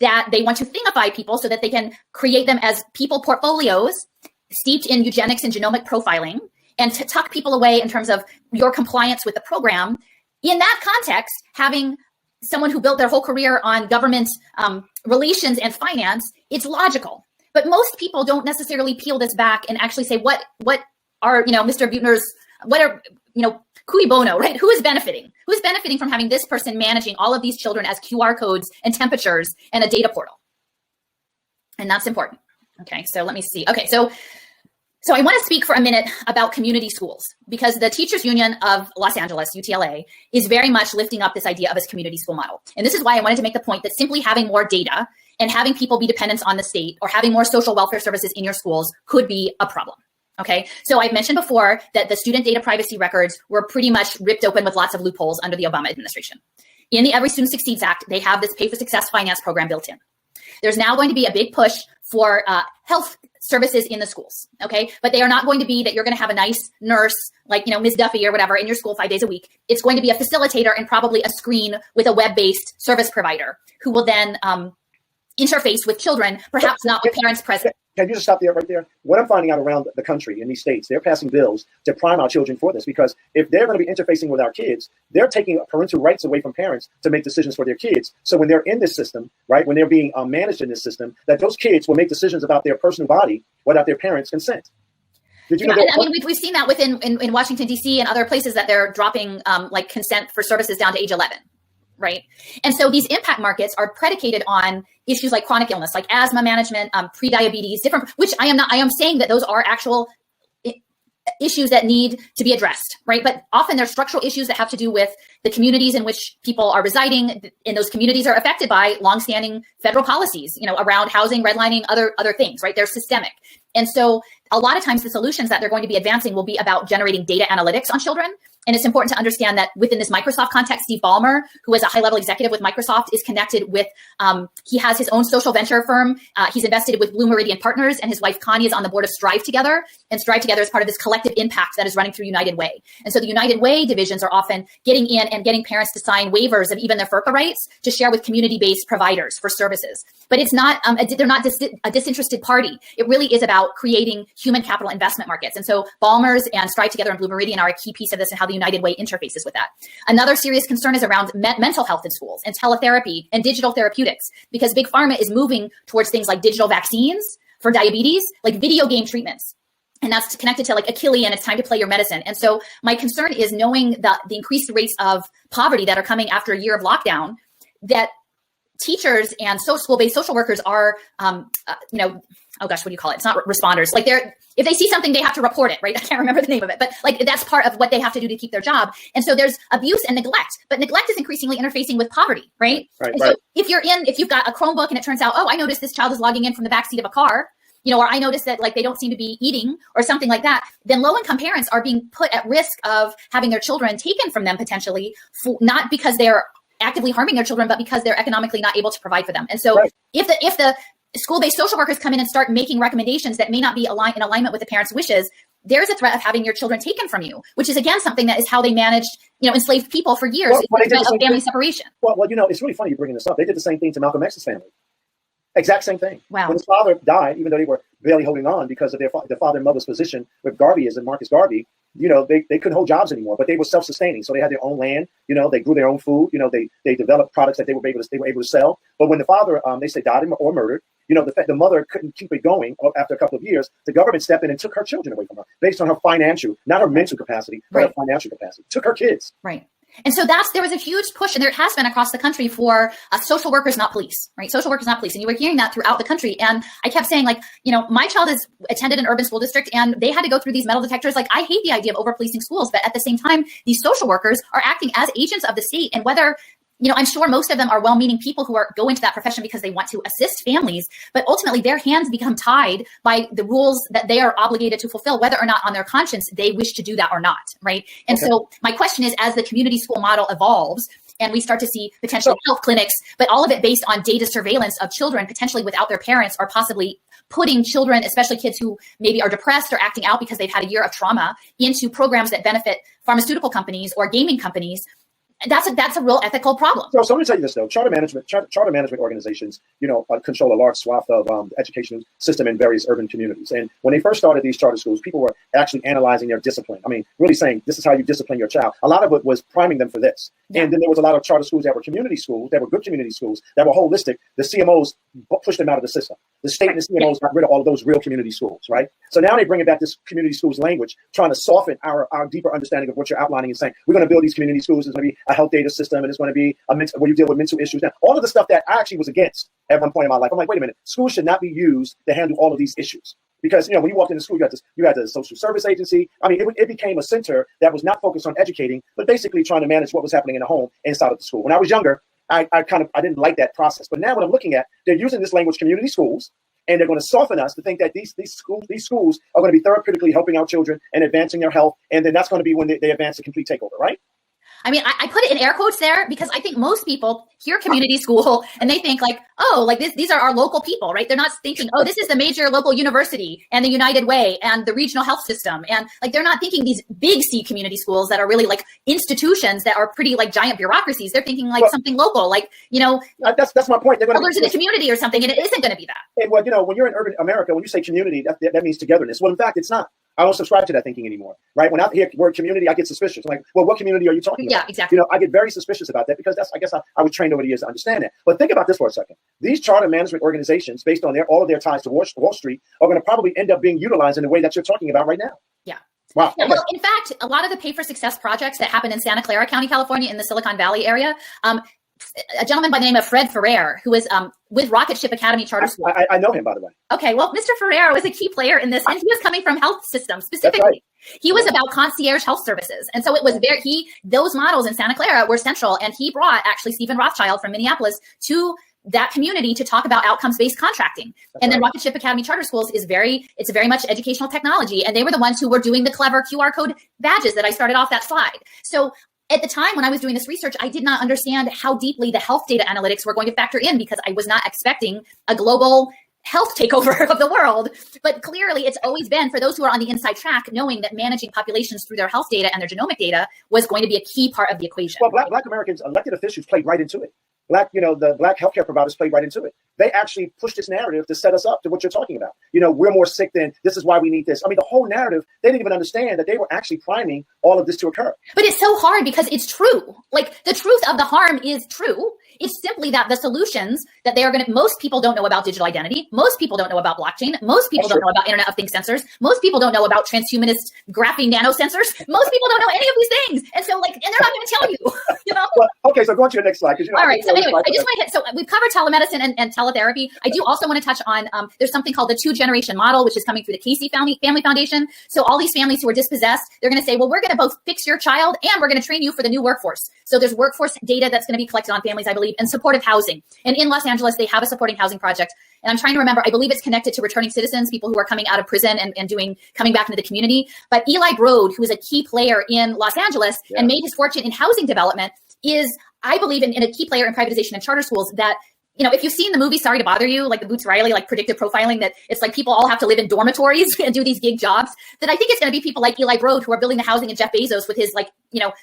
that they want to thingify people so that they can create them as people portfolios steeped in eugenics and genomic profiling, and to tuck people away in terms of your compliance with the program. In that context, having someone who built their whole career on government relations and finance, it's logical. But most people don't necessarily peel this back and actually say, what are, Mr. Buettner's, what are, cui bono, right? Who is benefiting? Who's benefiting from having this person managing all of these children as QR codes and temperatures and a data portal? And that's important. Okay, so let me see. Okay, so I want to speak for a minute about community schools, because the Teachers Union of Los Angeles, UTLA, is very much lifting up this idea of this community school model. And this is why I wanted to make the point that simply having more data and having people be dependent on the state or having more social welfare services in your schools could be a problem. Okay, so I've mentioned before that the student data privacy records were pretty much ripped open with lots of loopholes under the Obama administration. In the Every Student Succeeds Act, they have this Pay for Success finance program built in. There's now going to be a big push for health services in the schools, okay? But they are not going to be that you're going to have a nice nurse like, Ms. Duffy or whatever in your school 5 days a week. It's going to be a facilitator and probably a screen with a web-based service provider who will then interface with children, perhaps not with parents present. Can you just stop there right there? What I'm finding out around the country in these states, they're passing bills to prime our children for this, because if they're going to be interfacing with our kids, they're taking parental rights away from parents to make decisions for their kids. So when they're in this system, right, when they're being managed in this system, that those kids will make decisions about their personal body without their parents' consent. Did you know that? I mean, we've seen that in Washington, D.C. and other places that they're dropping consent for services down to age 11. Right. And so these impact markets are predicated on issues like chronic illness, like asthma management, prediabetes, which I am saying that those are actual issues that need to be addressed. Right. But often there's structural issues that have to do with the communities in which people are residing, and those communities are affected by longstanding federal policies, around housing, redlining, other things. Right. They're systemic. And so a lot of times the solutions that they're going to be advancing will be about generating data analytics on children. And it's important to understand that within this Microsoft context, Steve Ballmer, who is a high-level executive with Microsoft, is connected with, he has his own social venture firm. He's invested with Blue Meridian Partners, and his wife, Connie, is on the board of Strive Together. And Strive Together is part of this collective impact that is running through United Way. And so the United Way divisions are often getting in and getting parents to sign waivers of even their FERPA rights to share with community-based providers for services. But it's not, they're not a disinterested party. It really is about creating human capital investment markets. And so Ballmer's and Strive Together and Blue Meridian are a key piece of this, and how the United Way interfaces with that. Another serious concern is around mental health in schools and teletherapy and digital therapeutics, because Big Pharma is moving towards things like digital vaccines for diabetes, like video game treatments. And that's connected to like Achille and it's time to play your medicine. And so my concern is knowing the increased rates of poverty that are coming after a year of lockdown, that teachers and school-based social workers are, oh gosh, what do you call it? It's not responders. Like if they see something, they have to report it, right? I can't remember the name of it, but like that's part of what they have to do to keep their job. And so there's abuse and neglect, but neglect is increasingly interfacing with poverty, right? So if you've got a Chromebook and it turns out, oh, I noticed this child is logging in from the backseat of a car, or I noticed that like they don't seem to be eating or something like that, then low-income parents are being put at risk of having their children taken from them potentially, not because they're actively harming their children, but because they're economically not able to provide for them. And so if the school-based social workers come in and start making recommendations that may not be in alignment with the parents' wishes, there's a threat of having your children taken from you, which is again something that is how they managed, enslaved people for years. It's family separation. Well, it's really funny you bringing this up. They did the same thing to Malcolm X's family. Exact same thing. Wow. When his father died, even though they were barely holding on because of their father and mother's position with Garveyism, Marcus Garvey, they couldn't hold jobs anymore, but they were self-sustaining. So they had their own land, they grew their own food, they developed products that they were able to sell. But when the father, they say died or murdered, the mother couldn't keep it going after a couple of years. The government stepped in and took her children away from her based on her financial, not her mental capacity, but her financial capacity. Took her kids. Right. And so there was a huge push, and there has been across the country for social workers, not police, right? Social workers, not police. And you were hearing that throughout the country. And I kept saying, like, my child has attended an urban school district and they had to go through these metal detectors. Like, I hate the idea of over policing schools, but at the same time, these social workers are acting as agents of the state. And whether I'm sure most of them are well-meaning people who go into that profession because they want to assist families, but ultimately their hands become tied by the rules that they are obligated to fulfill, whether or not on their conscience they wish to do that or not, right? And so my question is, as the community school model evolves and we start to see potentially health clinics, but all of it based on data surveillance of children potentially without their parents, or possibly putting children, especially kids who maybe are depressed or acting out because they've had a year of trauma, into programs that benefit pharmaceutical companies or gaming companies, that's a real ethical problem. So let me tell you this though: charter management organizations, control a large swath of the education system in various urban communities. And when they first started these charter schools, people were actually analyzing their discipline. I mean, really saying this is how you discipline your child. A lot of it was priming them for this. Yeah. And then there was a lot of charter schools that were community schools, that were good community schools, that were holistic. The CMOs pushed them out of the system. The state and the CMOs got rid of all of those real community schools, right? So now they bring back this community schools language, trying to soften our deeper understanding of what you're outlining and saying. We're going to build these community schools. There's going to be a health data system, and it's going to be where you deal with mental issues. Now, all of the stuff that I actually was against at one point in my life. I'm like, wait a minute, schools should not be used to handle all of these issues. Because, when you walked into school, you had the social service agency. I mean, it became a center that was not focused on educating, but basically trying to manage what was happening in the home inside of the school. When I was younger, I didn't like that process. But now when I'm looking at, they're using this language, community schools, and they're going to soften us to think that these schools are going to be therapeutically helping our children and advancing their health. And then that's going to be when they advance the complete takeover, right? I mean, I put it in air quotes there because I think most people hear community school and they think like, oh, like these are our local people, right? They're not thinking, oh, this is the major local university and the United Way and the regional health system. And like, they're not thinking these big C community schools that are really like institutions that are pretty like giant bureaucracies. They're thinking like something local, like, that's my point. Elders in the community or something. And it isn't going to be that. And when you're in urban America, when you say community, that means togetherness. Well, in fact, it's not. I don't subscribe to that thinking anymore, right? When I hear the word community, I get suspicious. I'm like, well, what community are you talking about? Yeah, exactly. I get very suspicious about that because I guess I was trained over the years to understand that. But think about this for a second. These charter management organizations, based on all of their ties to Wall Street, are going to probably end up being utilized in the way that you're talking about right now. Yeah. Wow. Yeah, well, in fact, a lot of the pay for success projects that happen in Santa Clara County, California, in the Silicon Valley area, a gentleman by the name of Fred Ferrer, who was with Rocket Ship Academy Charter School. I know him, by the way. Okay, well, Mr. Ferrer was a key player in this, and he was coming from health systems specifically. Right. He was about concierge health services. And so it was those models in Santa Clara were central, and he brought actually Stephen Rothschild from Minneapolis to that community to talk about outcomes-based contracting. And then Rocket Ship Academy Charter Schools it's very much educational technology. And they were the ones who were doing the clever QR code badges that I started off that slide. So at the time when I was doing this research, I did not understand how deeply the health data analytics were going to factor in because I was not expecting a global health takeover of the world. But clearly it's always been, for those who are on the inside track, knowing that managing populations through their health data and their genomic data was going to be a key part of the equation. Well, Black Americans, elected officials played right into it. The Black healthcare providers played right into it. They actually pushed this narrative to set us up to what you're talking about. We're more sick than this is why we need this. I mean, the whole narrative, they didn't even understand that they were actually priming all of this to occur. But it's so hard because it's true. Like, the truth of the harm is true. It's simply that the solutions that most people don't know about digital identity. Most people don't know about blockchain. Most people don't know about Internet of Things sensors. Most people don't know about transhumanist graphene nanosensors. Most people don't know any of these things. And so and they're not going to tell you, Well, okay, so go on to your next slide. All right. So anyway, I just want to hit, so we've covered telemedicine and teletherapy. I do also want to touch on, there's something called the 2-generation model, which is coming through the Casey Family Foundation. So all these families who are dispossessed, they're going to say, well, we're going to both fix your child and we're going to train you for the new workforce. So there's workforce data that's going to be collected on families, I believe, and supportive housing. And in Los Angeles, they have a supporting housing project. And I'm trying to remember, I believe it's connected to returning citizens, people who are coming out of prison and coming back into the community. But Eli Broad, who is a key player in Los Angeles and made his fortune in housing development, is, I believe, in a key player in privatization of charter schools that, if you've seen the movie Sorry to Bother You, like the Boots Riley, like predictive profiling, that it's like people all have to live in dormitories and do these gig jobs, then I think it's going to be people like Eli Broad who are building the housing, and Jeff Bezos with his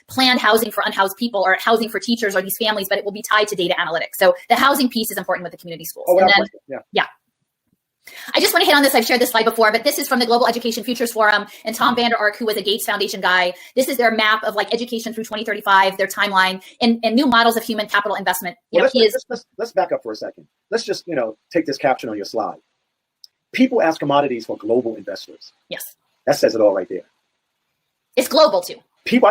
planned housing for unhoused people or housing for teachers or these families, but it will be tied to data analytics. So the housing piece is important with the community schools. Yeah. I just want to hit on this. I've shared this slide before, but this is from the Global Education Futures Forum and Tom Vander Ark, who was a Gates Foundation guy. This is their map of education through 2035, their timeline, and new models of human capital investment. Let's back up for a second. Let's just, take this caption on your slide. People as commodities for global investors. Yes. That says it all right there. It's global too. People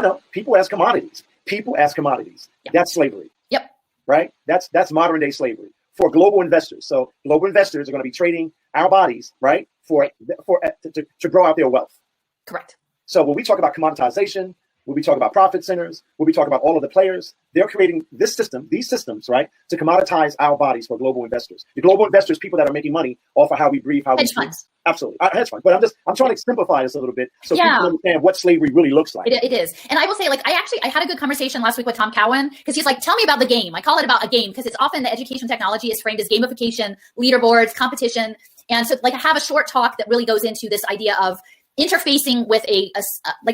as commodities. people as commodities. Yep. That's slavery. Yep. Right? That's modern day slavery for global investors. So global investors are going to be trading our bodies, right, to grow out their wealth. Correct. So when we talk about commoditization, when we talk about profit centers, when we talk about all of the players, they're creating these systems, right, to commoditize our bodies for global investors. The global investors, people that are making money off of how we breathe, how we hedge funds. Absolutely. Hedge funds. But I'm trying to simplify this a little bit so people understand what slavery really looks like. It is. And I will say, like, I had a good conversation last week with Tom Cowan, because he's like, tell me about the game. I call it about a game because it's often the education technology is framed as gamification, leaderboards, competition. And so like I have a short talk that really goes into this idea of interfacing with a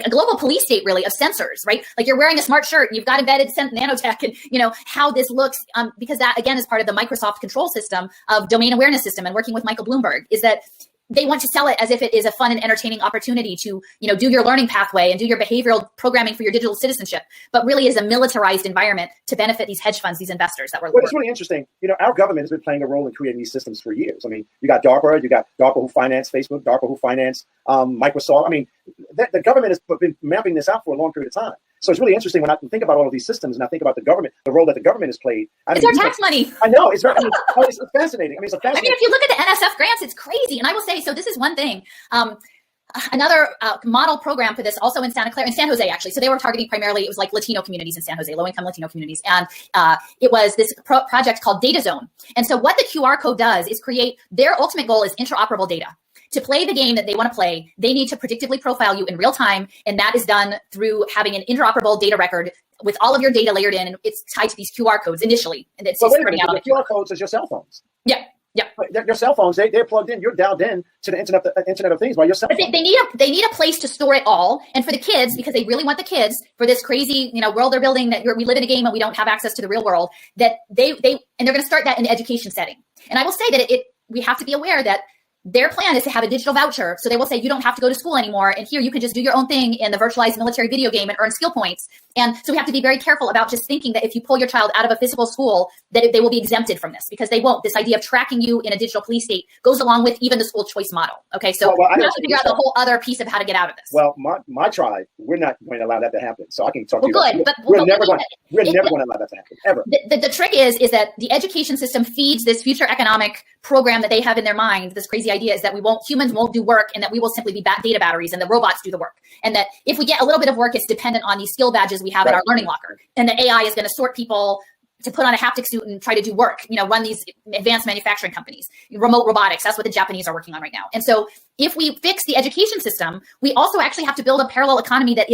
global police state, really, of sensors, right? Like you're wearing a smart shirt and you've got embedded nanotech, and you know how this looks, because that again is part of the Microsoft control system of domain awareness system, and working with Michael Bloomberg is that they want to sell it as if it is a fun and entertaining opportunity to, you know, do your learning pathway and do your behavioral programming for your digital citizenship, but really is a militarized environment to benefit these hedge funds, these investors that were. Well, it's really interesting. You know, our government has been playing a role in creating these systems for years. I mean, you got DARPA who financed Facebook, DARPA who financed Microsoft. I mean, the government has been mapping this out for a long period of time. So it's really interesting when I think about all of these systems and I think about the government, the role that the government has played. It's our tax money. I know. It's very, it's fascinating. It's fascinating. If you look at the NSF grants, it's crazy. And I will say, so this is one thing. Another model program for this also in San Jose, actually. So they were targeting primarily, it was like Latino communities in San Jose, low-income Latino communities. And it was this project called Data Zone. And so what the QR code does is create, their ultimate goal is interoperable data. To play the game that they want to play, they need to predictively profile you in real time. And that is done through having an interoperable data record with all of your data layered in. And it's tied to these QR codes initially. And it's wait a minute, the QR codes is your cell phones. Yeah. Yeah. Your cell phones, they're plugged in. You're dialed in to the Internet of Things by your cell phone. They need a place to store it all. And for the kids, because they really want the kids for this crazy, you know, world they're building that we live in a game and we don't have access to the real world, that they're going to start that in the education setting. And I will say that we have to be aware that their plan is to have a digital voucher. So they will say, you don't have to go to school anymore. And here you can just do your own thing in the virtualized military video game and earn skill points. And so we have to be very careful about just thinking that if you pull your child out of a physical school, that they will be exempted from this, because they won't. This idea of tracking you in a digital police state goes along with even the school choice model. Okay, so we have to figure out the whole other piece of how to get out of this. Well, my tribe, we're not going to allow that to happen. So I can talk to you. Good, but we're never going to allow that to happen, ever. The trick is that the education system feeds this future economic program that they have in their mind. This crazy idea is that humans won't do work, and that we will simply be data batteries and the robots do the work. And that if we get a little bit of work, it's dependent on these skill badges we have in our learning locker. And the AI is going to sort people to put on a haptic suit and try to do work, you know, run these advanced manufacturing companies, remote robotics. That's what the Japanese are working on right now. And so if we fix the education system, we also actually have to build a parallel economy that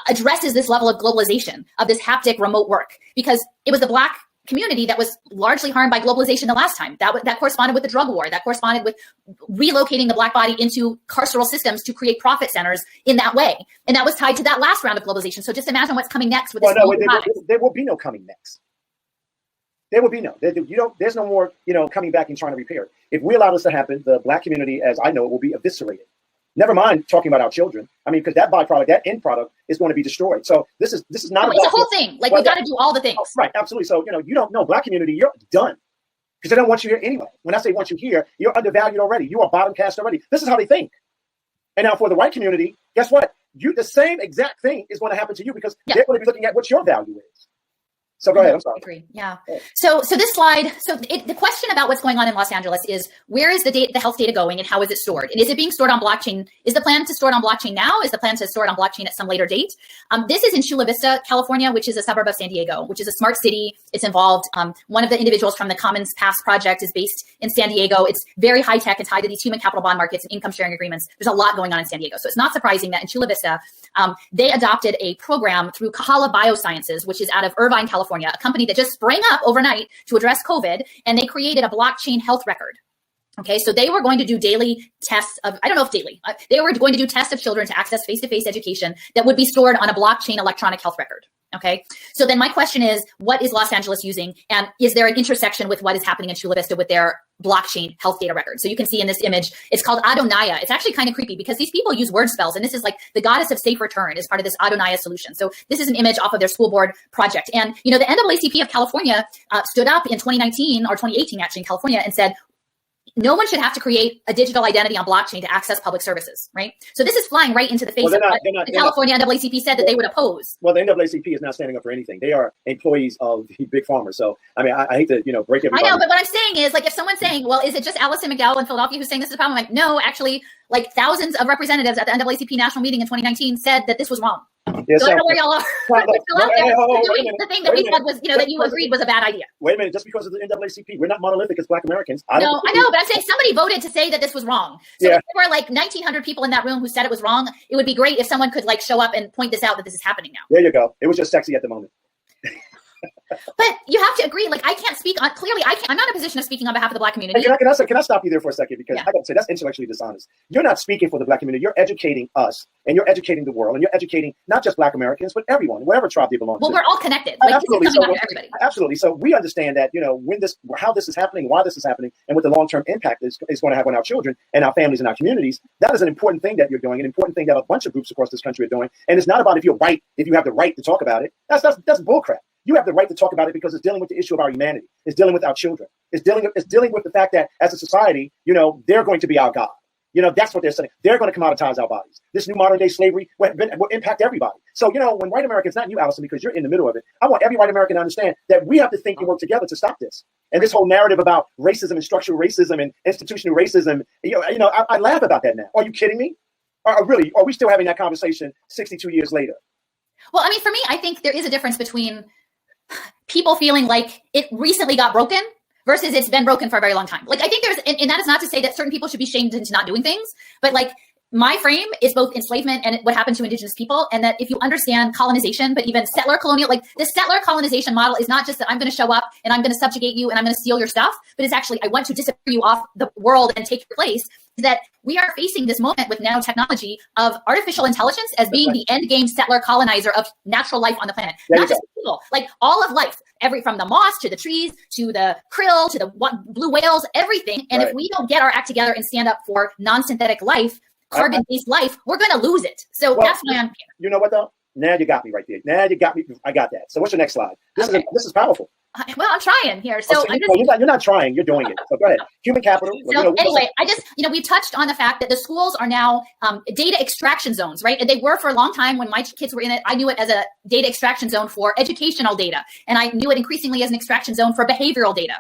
addresses this level of globalization of this haptic remote work, because it was the Black community that was largely harmed by globalization the last time. That corresponded with the drug war. That corresponded with relocating the Black body into carceral systems to create profit centers in that way. And that was tied to that last round of globalization. So just imagine what's coming next with this. There will be no coming next. There will be no. There's no more, coming back and trying to repair it. If we allow this to happen, the Black community, as I know it, will be eviscerated. Never mind talking about our children. I mean, because that byproduct, that end product, is going to be destroyed. So this is not. It's a whole thing. Like, we got to do all the things. Oh, right, absolutely. So you don't know, Black community, you're done, because they don't want you here anyway. When I say want you here, you're undervalued already. You are bottom caste already. This is how they think. And now for the white community, guess what? The same exact thing is going to happen to you, because they're going to be looking at what your value is. So go ahead. I'm sorry. I agree. Yeah. So this slide. So the question about what's going on in Los Angeles is, where is the health data going, and how is it stored? And is it being stored on blockchain? Is the plan to store it on blockchain now? Is the plan to store it on blockchain at some later date? This is in Chula Vista, California, which is a suburb of San Diego, which is a smart city. It's involved. One of the individuals from the Commons Pass project is based in San Diego. It's very high tech and tied to these human capital bond markets and income sharing agreements. There's a lot going on in San Diego. So it's not surprising that in Chula Vista, they adopted a program through Kahala Biosciences, which is out of Irvine, California, a company that just sprang up overnight to address COVID, and they created a blockchain health record. Okay, so they were going to do daily tests of, I don't know if daily, they were going to do tests of children to access face-to-face education that would be stored on a blockchain electronic health record. Okay, so then my question is, what is Los Angeles using? And is there an intersection with what is happening in Chula Vista with their blockchain health data record? So you can see in this image, it's called Adonaya. It's actually kind of creepy, because these people use word spells, and this is like the goddess of safe return is part of this Adonaya solution. So this is an image off of their school board project. And, the NAACP of California stood up in 2019 or 2018, actually, in California, and said, no one should have to create a digital identity on blockchain to access public services, right? So this is flying right into the face of what the California NAACP said that they would oppose. Well, the NAACP is not standing up for anything. They are employees of the big pharma. So, I mean, I hate to, break everybody. I know, but what I'm saying is, like, if someone's saying, well, is it just Alison McDowell in Philadelphia who's saying this is a problem? I'm like, no, actually, like thousands of representatives at the NAACP national meeting in 2019 said that this was wrong. Yes, so I don't know where y'all are. The thing that we said was, that you agreed was a bad idea. Wait a minute, just because of the NAACP, we're not monolithic as Black Americans. I know, but I'm saying somebody voted to say that this was wrong. So if there were like 1,900 people in that room who said it was wrong, it would be great if someone could like show up and point this out that this is happening now. There you go. It was just sexy at the moment. But you have to agree, like I can't speak on, clearly I'm not in a position of speaking on behalf of the Black community. Hey, can I stop you there for a second? Because I gotta say, that's intellectually dishonest. You're not speaking for the Black community. You're educating us, and you're educating the world, and you're educating not just Black Americans, but everyone, whatever tribe they belong to. Well, we're all connected. Like, absolutely. This is coming out to everybody. Absolutely. So we understand that, how this is happening, why this is happening, and what the long-term impact is going to have on our children and our families and our communities. That is an important thing that you're doing, an important thing that a bunch of groups across this country are doing. And it's not about if you have the right to talk about it. That's bullcrap. You have the right to talk about it because it's dealing with the issue of our humanity. It's dealing with our children. It's dealing with the fact that as a society, they're going to be our God. That's what they're saying. They're going to commoditize our bodies. This new modern day slavery will impact everybody. So, when white Americans, not you, Alison, because you're in the middle of it, I want every white American to understand that we have to think and work together to stop this. And this whole narrative about racism and structural racism and institutional racism, I laugh about that now. Are you kidding me? Are we still having that conversation 62 years later? Well, I mean, for me, I think there is a difference between people feeling like it recently got broken versus it's been broken for a very long time. Like, I think and that is not to say that certain people should be shamed into not doing things, but like my frame is both enslavement and what happened to indigenous people. And that if you understand colonization, but even settler colonial, like the settler colonization model is not just that I'm going to show up and I'm going to subjugate you and I'm going to steal your stuff, but it's actually, I want to disappear you off the world and take your place. That we are facing this moment with nanotechnology of artificial intelligence as being the end game settler colonizer of natural life on the planet. Not just people, like all of life, from the moss to the trees, to the krill, to the blue whales, everything. And if we don't get our act together and stand up for non-synthetic life, carbon-based life, we're going to lose it. So that's why I'm here. You know what though? Now you got me right there. Now you got me. I got that. So what's your next slide? This is powerful. Well, I'm trying here. So you're not trying. You're doing it. So go ahead. Human capital. So anyway, we touched on the fact that the schools are now data extraction zones, right? And they were for a long time when my kids were in it. I knew it as a data extraction zone for educational data. And I knew it increasingly as an extraction zone for behavioral data.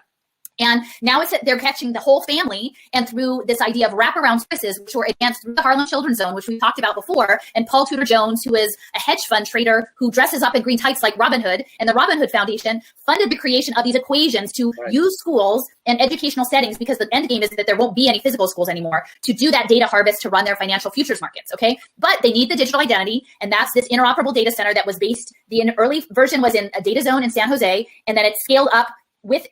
And now they're catching the whole family, and through this idea of wraparound services, which were advanced through the Harlem Children's Zone, which we talked about before, and Paul Tudor Jones, who is a hedge fund trader who dresses up in green tights like Robin Hood, and the Robin Hood Foundation funded the creation of these equations to use schools and educational settings, because the end game is that there won't be any physical schools anymore, to do that data harvest to run their financial futures markets, okay? But they need the digital identity, and that's this interoperable data center that was based, the early version was in a data zone in San Jose, and then it scaled up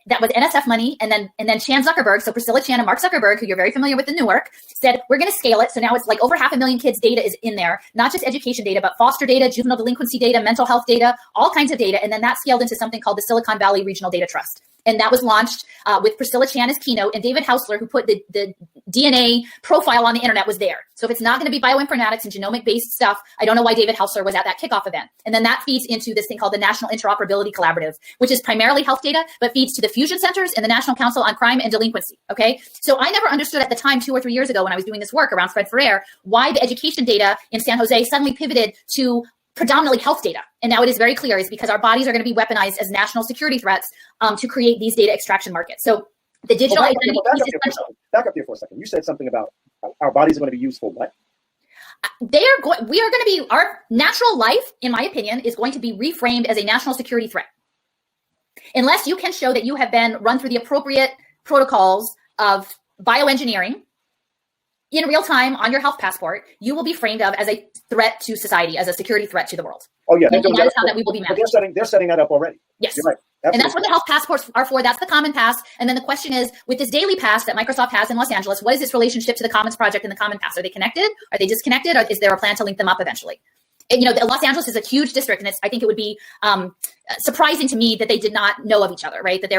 that was NSF money, and then Chan Zuckerberg, so Priscilla Chan and Mark Zuckerberg, who you're very familiar with in Newark, said, we're going to scale it. So now it's like over 500,000 kids' data is in there, not just education data, but foster data, juvenile delinquency data, mental health data, all kinds of data. And then that scaled into something called the Silicon Valley Regional Data Trust. And that was launched with Priscilla Chan as keynote, and David Hausler, who put the DNA profile on the internet, was there. So if it's not going to be bioinformatics and genomic-based stuff, I don't know why David Hausler was at that kickoff event. And then that feeds into this thing called the National Interoperability Collaborative, which is primarily health data, but feeds to the fusion centers and the National Council on Crime and Delinquency, okay? So I never understood at the time, 2 or 3 years ago when I was doing this work around Fred Ferrer, why the education data in San Jose suddenly pivoted to predominantly health data. And now it is very clear, is because our bodies are going to be weaponized as national security threats to create these data extraction markets. So the digital identity piece is essential. Back up here for a second. You said something about our bodies are going to be used for what? Our natural life, in my opinion, is going to be reframed as a national security threat. Unless you can show that you have been run through the appropriate protocols of bioengineering in real time on your health passport, you will be framed as a threat to society, as a security threat to the world. Oh yeah, and that is how that we will be managed. They're setting that up already. Yes, you're right. Absolutely. And that's what the health passports are for. That's the Common Pass. And then the question is, with this daily pass that Microsoft has in Los Angeles, what is its relationship to the Commons Project and the Common Pass? Are they connected? Are they disconnected? Or is there a plan to link them up eventually? And, Los Angeles is a huge district, and I think it would be surprising to me that they did not know of each other, right? That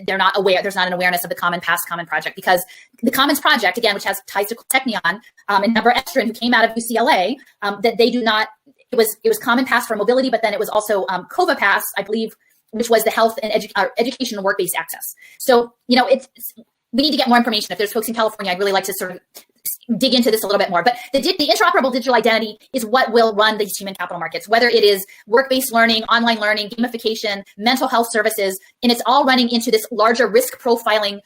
they're not aware. There's not an awareness of the Common Pass, Common Project, because the Commons Project, again, which has ties to Technion, and Deborah Estrin, who came out of UCLA, that they do not. It was Common Pass for mobility, but then it was also COVA Pass, I believe, which was the health and education and work-based access. So, we need to get more information. If there's folks in California, I'd really like to sort of dig into this a little bit more. But the interoperable digital identity is what will run these human capital markets, whether it is work-based learning, online learning, gamification, mental health services, and it's all running into this larger risk profiling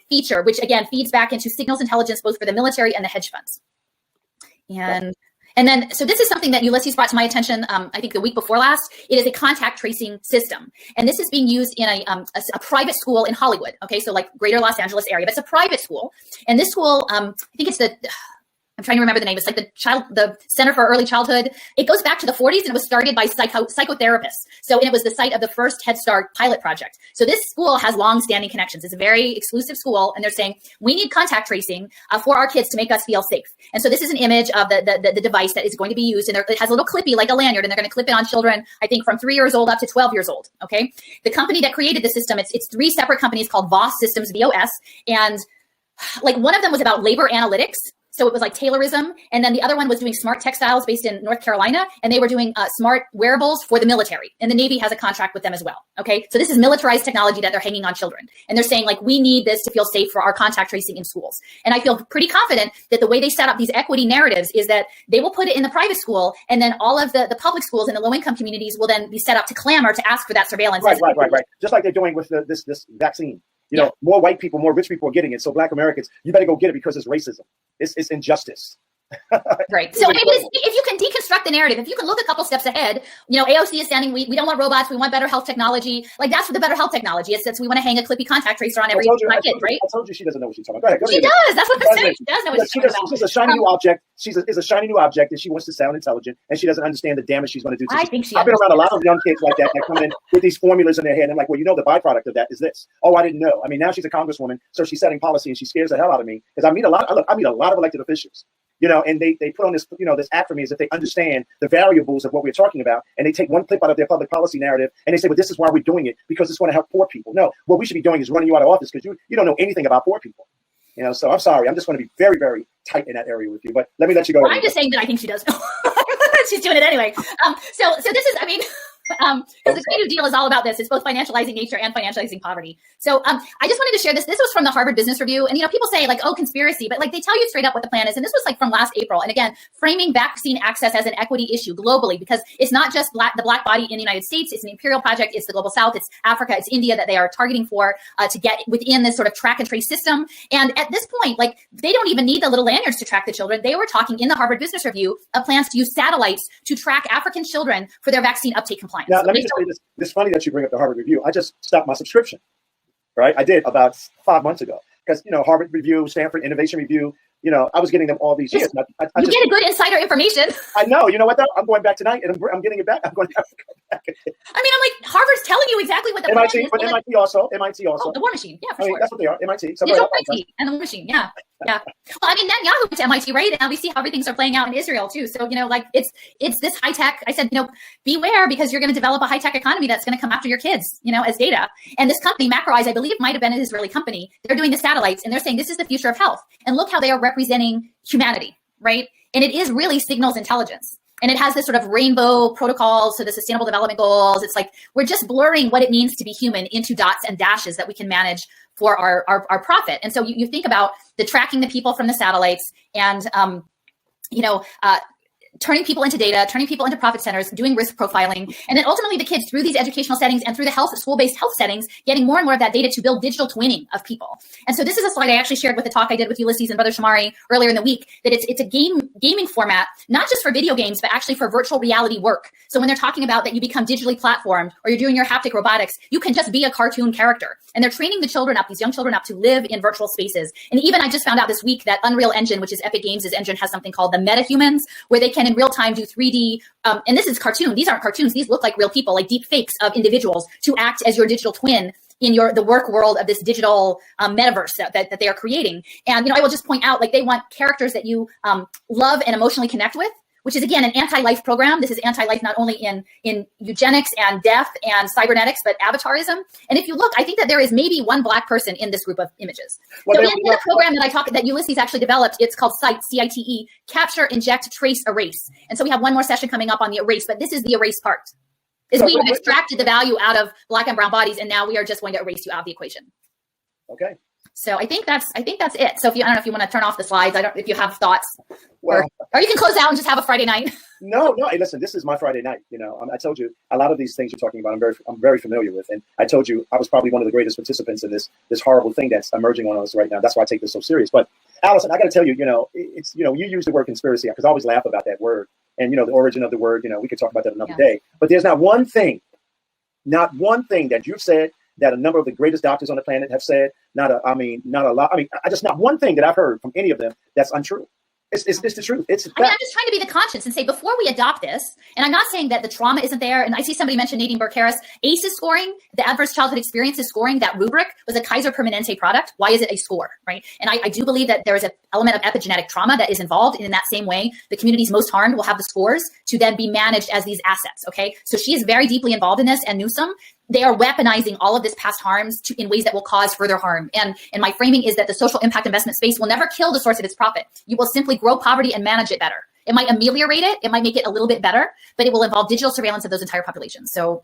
feature, which again feeds back into signals intelligence, both for the military and the hedge funds. And then, so this is something that Ulysses brought to my attention, I think the week before last. It is a contact tracing system. And this is being used in a private school in Hollywood. Okay, so like greater Los Angeles area, but it's a private school. And this school, I think it's I'm trying to remember the name. It's like the Center for Early Childhood. It goes back to the 40s and it was started by psychotherapists. So it was the site of the first Head Start pilot project. So this school has long-standing connections. It's a very exclusive school, and they're saying we need contact tracing for our kids to make us feel safe. And so this is an image of the device that is going to be used, and it has a little clippy like a lanyard, and they're going to clip it on children, I think, from 3 years old up to 12 years old. Okay, the company that created the system, it's three separate companies called VOS Systems, VOS, and like one of them was about labor analytics. So it was like Taylorism. And then the other one was doing smart textiles based in North Carolina. And they were doing smart wearables for the military. And the Navy has a contract with them as well. Okay. So this is militarized technology that they're hanging on children. And they're saying like, we need this to feel safe for our contact tracing in schools. And I feel pretty confident that the way they set up these equity narratives is that they will put it in the private school. And then all of the public schools in the low income communities will then be set up to clamor to ask for that surveillance. Right. Just like they're doing with this vaccine. You know, more white people, more rich people are getting it. So Black Americans, you better go get it because it's racism. It's injustice. Right. So I mean, if you can deconstruct the narrative, if you can look a couple steps ahead, you know, AOC is saying we don't want robots, we want better health technology. Like that's what the better health technology is. Since we want to hang a clippy contact tracer on every kid, right? I told you she doesn't know what she's talking about. Go ahead. She does. That's what I'm saying. She does know what she's talking about. She's a shiny new object. She's a shiny new object, and she wants to sound intelligent, and she doesn't understand the damage she's going to do. I think she. I've been around a lot of young kids like that come in with these formulas in their head. And I'm like, well, you know, the byproduct of that is this. Oh, I didn't know. I mean, now she's a congresswoman, so she's setting policy, and she scares the hell out of me because I meet a lot of elected officials. You know, and they put on this, you know, this act for me as if they understand the variables of what we're talking about. And they take one clip out of their public policy narrative and they say, well, this is why we're doing it, because it's going to help poor people. No, what we should be doing is running you out of office because you don't know anything about poor people. You know, so I'm sorry. I'm just going to be very, very tight in that area with you. But let me let you go. Well, I'm just saying that I think she does know. She's doing it anyway. So this is, I mean, because the Green New Deal is all about this. It's both financializing nature and financializing poverty. So I just wanted to share this. This was from the Harvard Business Review. And, you know, people say like, oh, conspiracy, but like they tell you straight up what the plan is. And this was like from last April. And again, framing vaccine access as an equity issue globally, because it's not just the black body in the United States. It's an imperial project. It's the global South. It's Africa. It's India that they are targeting for to get within this sort of track and trace system. And at this point, like they don't even need the little lanyards to track the children. They were talking in the Harvard Business Review of plans to use satellites to track African children for their vaccine uptake compliance. Now, let me just say this. It's funny that you bring up the Harvard Review. I just stopped my subscription, right? I did about 5 months ago because, you know, Harvard Review, Stanford Innovation Review, you know, I was getting them all these years. You get a good insider information. I know. You know what, though? I'm going back tonight, and I'm getting it back. I'm going to have to go back. I mean, I'm like, Harvard's telling you exactly what the MIT, plan is. But MIT also. Oh, the War Machine. Yeah, for sure. That's what they are. MIT. It's MIT and the War Machine. Yeah. Yeah. Well, I mean, Netanyahu went to MIT, right? And now we see how things are playing out in Israel, too. So, you know, like it's this high tech. I said, you know, beware because you're going to develop a high tech economy that's going to come after your kids, you know, as data. And this company, Macroeyes, I believe might have been an Israeli company. They're doing the satellites and they're saying this is the future of health. And look how they are representing humanity, right? And it is really signals intelligence. And it has this sort of rainbow protocols to the Sustainable Development Goals. It's like we're just blurring what it means to be human into dots and dashes that we can manage for our profit. And so you think about the tracking the people from the satellites and, turning people into data, turning people into profit centers, doing risk profiling, and then ultimately the kids through these educational settings and through the school-based health settings, getting more and more of that data to build digital twinning of people. And so this is a slide I actually shared with the talk I did with Ulysses and Brother Shamari earlier in the week, that it's a gaming format, not just for video games, but actually for virtual reality work. So when they're talking about that you become digitally platformed or you're doing your haptic robotics, you can just be a cartoon character. And they're training the children up, these young children up to live in virtual spaces. And even I just found out this week that Unreal Engine, which is Epic Games' engine, has something called the MetaHumans, where they can in real time do 3D, and this is cartoon. These aren't cartoons. These look like real people, like deep fakes of individuals to act as your digital twin in the work world of this digital metaverse that they are creating. And, you know, I will just point out, like, they want characters that you love and emotionally connect with, which is, again, an anti-life program. This is anti-life not only in eugenics and death and cybernetics, but avatarism. And if you look, I think that there is maybe one Black person in this group of images. Well, so in the program that Ulysses actually developed, it's called CITE, C-I-T-E, Capture, Inject, Trace, Erase. And so we have one more session coming up on the erase, but this is the erase part. We have extracted the value out of Black and brown bodies, and now we are just going to erase you out of the equation. Okay. So I think that's it. So I don't know if you want to turn off the slides. If you have thoughts, Well, or you can close out and just have a Friday night. No. Hey, listen, this is my Friday night. I told you a lot of these things you're talking about. I'm very familiar with, and I told you I was probably one of the greatest participants in this horrible thing that's emerging on us right now. That's why I take this so serious. But Allison, I got to tell you, it's you use the word conspiracy because I always laugh about that word, and the origin of the word. We could talk about that another day. But there's not one thing that you've said that a number of the greatest doctors on the planet have said. Not a lot. Just not one thing that I've heard from any of them that's untrue. It's the truth. I'm just trying to be the conscience and say, before we adopt this, and I'm not saying that the trauma isn't there. And I see somebody mention Nadine Burke-Harris. ACEs scoring, the adverse childhood experiences scoring, that rubric was a Kaiser Permanente product. Why is it a score, right? And I do believe that there is an element of epigenetic trauma that is involved. And in that same way, the communities most harmed will have the scores to then be managed as these assets, okay? So she is very deeply involved in this, and Newsom. They are weaponizing all of this past harms in ways that will cause further harm. And my framing is that the social impact investment space will never kill the source of its profit. You will simply grow poverty and manage it better. It might ameliorate it. It might make it a little bit better, but it will involve digital surveillance of those entire populations. So,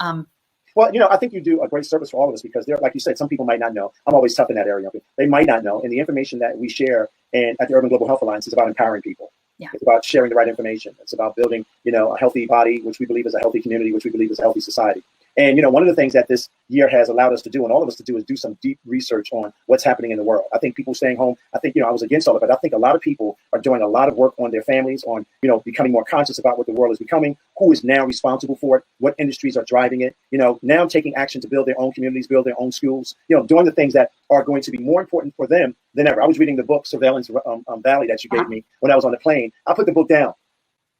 well, I think you do a great service for all of us because like you said, some people might not know. I'm always tough in that area. They might not know. And the information that we share at the Urban Global Health Alliance is about empowering people. Yeah. It's about sharing the right information. It's about building, a healthy body, which we believe is a healthy community, which we believe is a healthy society. And, one of the things that this year has allowed us to do and all of us to do is do some deep research on what's happening in the world. I think people staying home, I think, I was against all of it, but I think a lot of people are doing a lot of work on their families, on, becoming more conscious about what the world is becoming, who is now responsible for it, what industries are driving it, now taking action to build their own communities, build their own schools, doing the things that are going to be more important for them than ever. I was reading the book Surveillance Valley that you gave me when I was on the plane. I put the book down.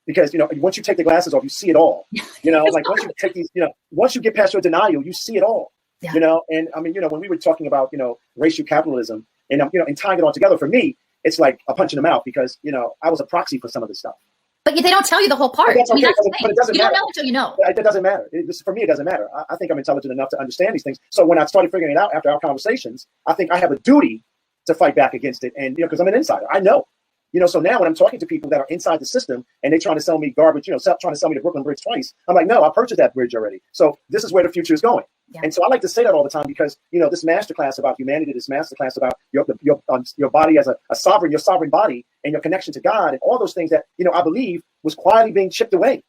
Because, once you take the glasses off, you see it all, like once you take these, once you get past your denial, you see it all, and when we were talking about, racial capitalism and, and tying it all together, for me, it's like a punch in the mouth because, I was a proxy for some of this stuff. But they don't tell you the whole part. But it doesn't you matter. Don't know until you know. It doesn't matter. For me, it doesn't matter. I think I'm intelligent enough to understand these things. So when I started figuring it out after our conversations, I think I have a duty to fight back against it. And, because I'm an insider, I know. So now when I'm talking to people that are inside the system and they're trying to sell me garbage, trying to sell me the Brooklyn Bridge twice, I'm like, no, I purchased that bridge already. So this is where the future is going. Yeah. And so I like to say that all the time because, this masterclass about humanity, this masterclass about your body as a sovereign, your sovereign body and your connection to God and all those things that, I believe was quietly being chipped away.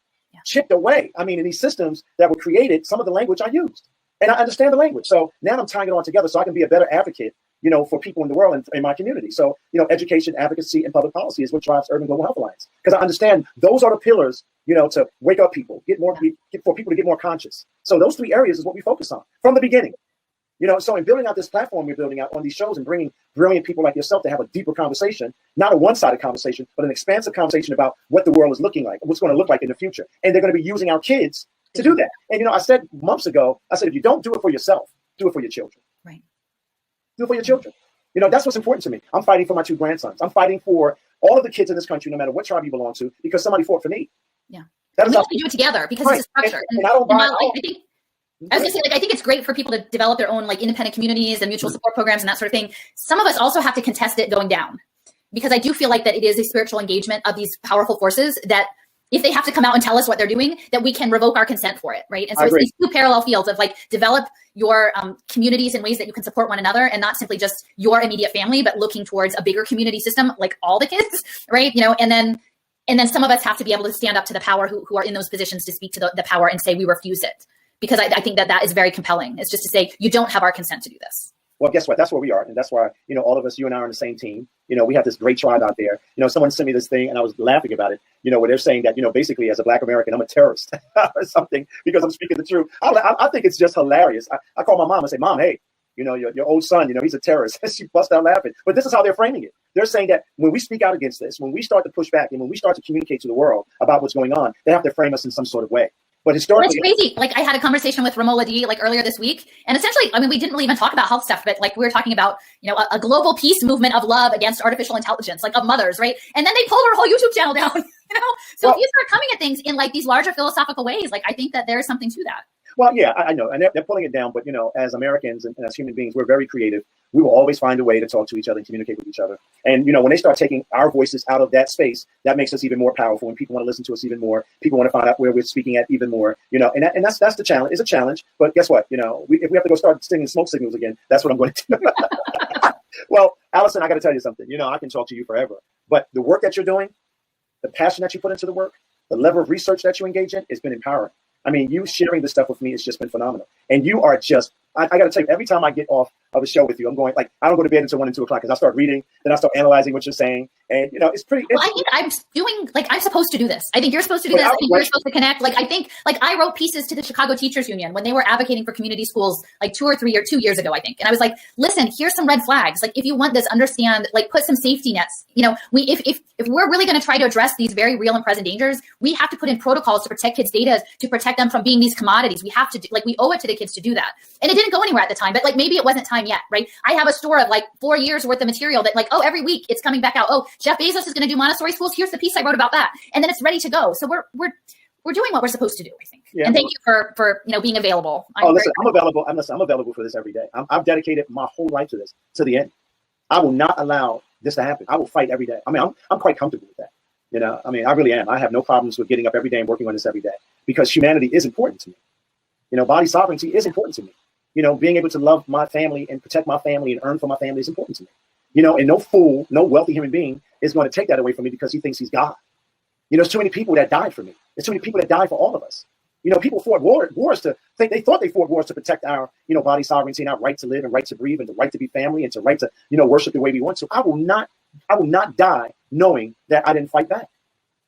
I mean, in these systems that were created, some of the language I used and I understand the language. So now I'm tying it all together so I can be a better advocate for people in the world and in my community. So, education, advocacy, and public policy is what drives Urban Global Health Alliance. Because I understand those are the pillars, to wake up people, for people to get more conscious. So those three areas is what we focus on from the beginning. So in building out this platform we're building out on these shows and bringing brilliant people like yourself to have a deeper conversation, not a one-sided conversation, but an expansive conversation about what the world is looking like, what's going to look like in the future. And they're going to be using our kids to do that. And, I said months ago, if you don't do it for yourself, do it for your children. Right. Do it for your children. That's what's important to me. I'm fighting for my two grandsons. I'm fighting for all of the kids in this country, no matter what tribe you belong to, because somebody fought for me. Yeah. We have to do it together because it's a structure. And I don't buy I was gonna say, I think it's great for people to develop their own independent communities and mutual support programs and that sort of thing. Some of us also have to contest it going down because I do feel like that it is a spiritual engagement of these powerful forces that if they have to come out and tell us what they're doing, that we can revoke our consent for it, right? And so it's these two parallel fields of develop your communities in ways that you can support one another and not simply just your immediate family, but looking towards a bigger community system, like all the kids, right? And then some of us have to be able to stand up to the power who are in those positions to speak to the power and say, we refuse it. Because I think that is very compelling. It's just to say, you don't have our consent to do this. Well, guess what? That's where we are. And that's why, all of us, you and I are on the same team. We have this great tribe out there. Someone sent me this thing and I was laughing about it, where they're saying that, basically as a Black American, I'm a terrorist or something because I'm speaking the truth. I think it's just hilarious. I call my mom and say, Mom, hey, your old son, he's a terrorist. She bust out laughing. But this is how they're framing it. They're saying that when we speak out against this, when we start to push back and when we start to communicate to the world about what's going on, they have to frame us in some sort of way. But historically, it's crazy. I had a conversation with Romola D earlier this week, and essentially, we didn't really even talk about health stuff, but we were talking about a global peace movement of love against artificial intelligence, of mothers, right? And then they pulled her whole YouTube channel down. So if you start coming at things in these larger philosophical ways, I think that there's something to that. Well, yeah, I know, and they're pulling it down. But as Americans and as human beings, we're very creative. We will always find a way to talk to each other and communicate with each other. And when they start taking our voices out of that space, that makes us even more powerful. And people want to listen to us even more. People want to find out where we're speaking at even more. And that's the challenge. It's a challenge. But guess what? If we have to go start stinging smoke signals again, that's what I'm going to do. Well, Alison, I got to tell you something. I can talk to you forever, but the work that you're doing, the passion that you put into the work, the level of research that you engage in, has been empowering. I mean, you sharing this stuff with me has just been phenomenal. And you are just, I got to tell you, every time I get off of a show with you, I'm going, like, I don't go to bed until 1 and 2 o'clock because I start reading, then I start analyzing what you're saying. And, it's pretty. Well, I think I'm doing, I'm supposed to do this. I think you're supposed to do this. I think you're supposed to connect. I think, I wrote pieces to the Chicago Teachers Union when they were advocating for community schools, 2 years ago, I think. And I was like, listen, here's some red flags. If you want this, understand, put some safety nets. If we're really going to try to address these very real and present dangers, we have to put in protocols to protect kids' data, to protect them from being these commodities. We have to do, we owe it to the kids to do that. And it didn't go anywhere at the time, but maybe it wasn't time yet, right? I have a store of 4 years worth of material that every week it's coming back out. Oh, Jeff Bezos is going to do Montessori schools. Here's the piece I wrote about that. And then it's ready to go. So we're doing what we're supposed to do, I think. Yeah, and thank you for being available. I'm available. I'm available for this every day. I've dedicated my whole life to this, to the end. I will not allow this to happen. I will fight every day. I mean, I'm quite comfortable with that. I really am. I have no problems with getting up every day and working on this every day because humanity is important to me. Body sovereignty is important to me. Being able to love my family and protect my family and earn for my family is important to me. And no fool, no wealthy human being is going to take that away from me because he thinks he's God. There's too many people that died for me. There's too many people that died for all of us. People fought wars they thought they fought wars to protect our, body sovereignty and our right to live and right to breathe and the right to be family and to right to, worship the way we want to. I will not die knowing that I didn't fight back.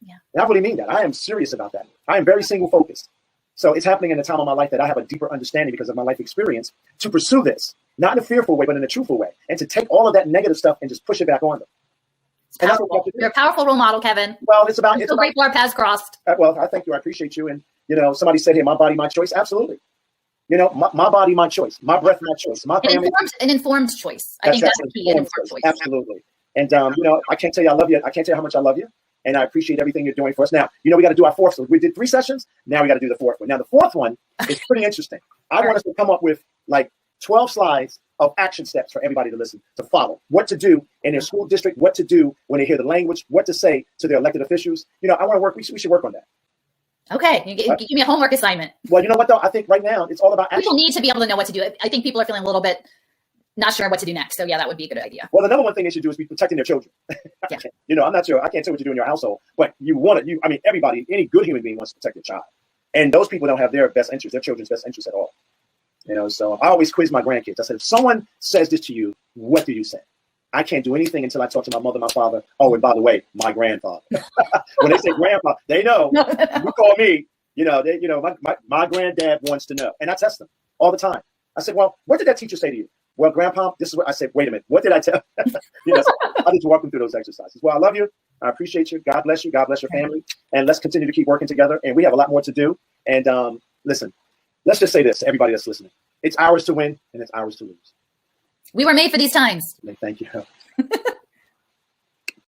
Yeah. And I really mean that. I am serious about that. I am very single focused. So it's happening in a time of my life that I have a deeper understanding because of my life experience to pursue this, not in a fearful way, but in a truthful way, and to take all of that negative stuff and just push it back on them. And that's what you're a powerful role model, Kevin. Well, it's so grateful our paths crossed. Well, I thank you. I appreciate you. And, somebody said, hey, my body, my choice. Absolutely. My body, my choice. My breath, my choice. My family. An informed choice. I think that's the key. An informed choice. Absolutely. And, I can't tell you I love you. I can't tell you how much I love you. And I appreciate everything you're doing for us. Now, we got to do our fourth. So we did 3 sessions. Now we got to do the fourth one. Now, the fourth one is pretty interesting. I want us to come up with 12 slides of action steps for everybody to listen, to follow, what to do in their school district, what to do when they hear the language, what to say to their elected officials. I want to work. We should work on that. Okay. Give me a homework assignment. Well, you know what, though? I think right now it's all about action. People need to be able to know what to do. I think people are feeling a little bit not sure what to do next. So yeah, that would be a good idea. Well, the number one thing they should do is be protecting their children. Yeah. I'm not sure. I can't tell what you do in your household, but everybody, any good human being wants to protect their child. And those people don't have their best interest, their children's best interest at all. So I always quiz my grandkids. I said, if someone says this to you, what do you say? I can't do anything until I talk to my mother, my father. Oh, and by the way, my grandfather. When they say grandpa, they know. You call me, my granddad wants to know. And I test them all the time. I said, well, what did that teacher say to you? Well, Grandpa, this is what I said. Wait a minute. What did I tell? So I just walk them through those exercises. Well, I love you. I appreciate you. God bless you. God bless your family. And let's continue to keep working together. And we have a lot more to do. And listen, let's just say this to everybody that's listening. It's ours to win and it's ours to lose. We were made for these times. Thank you.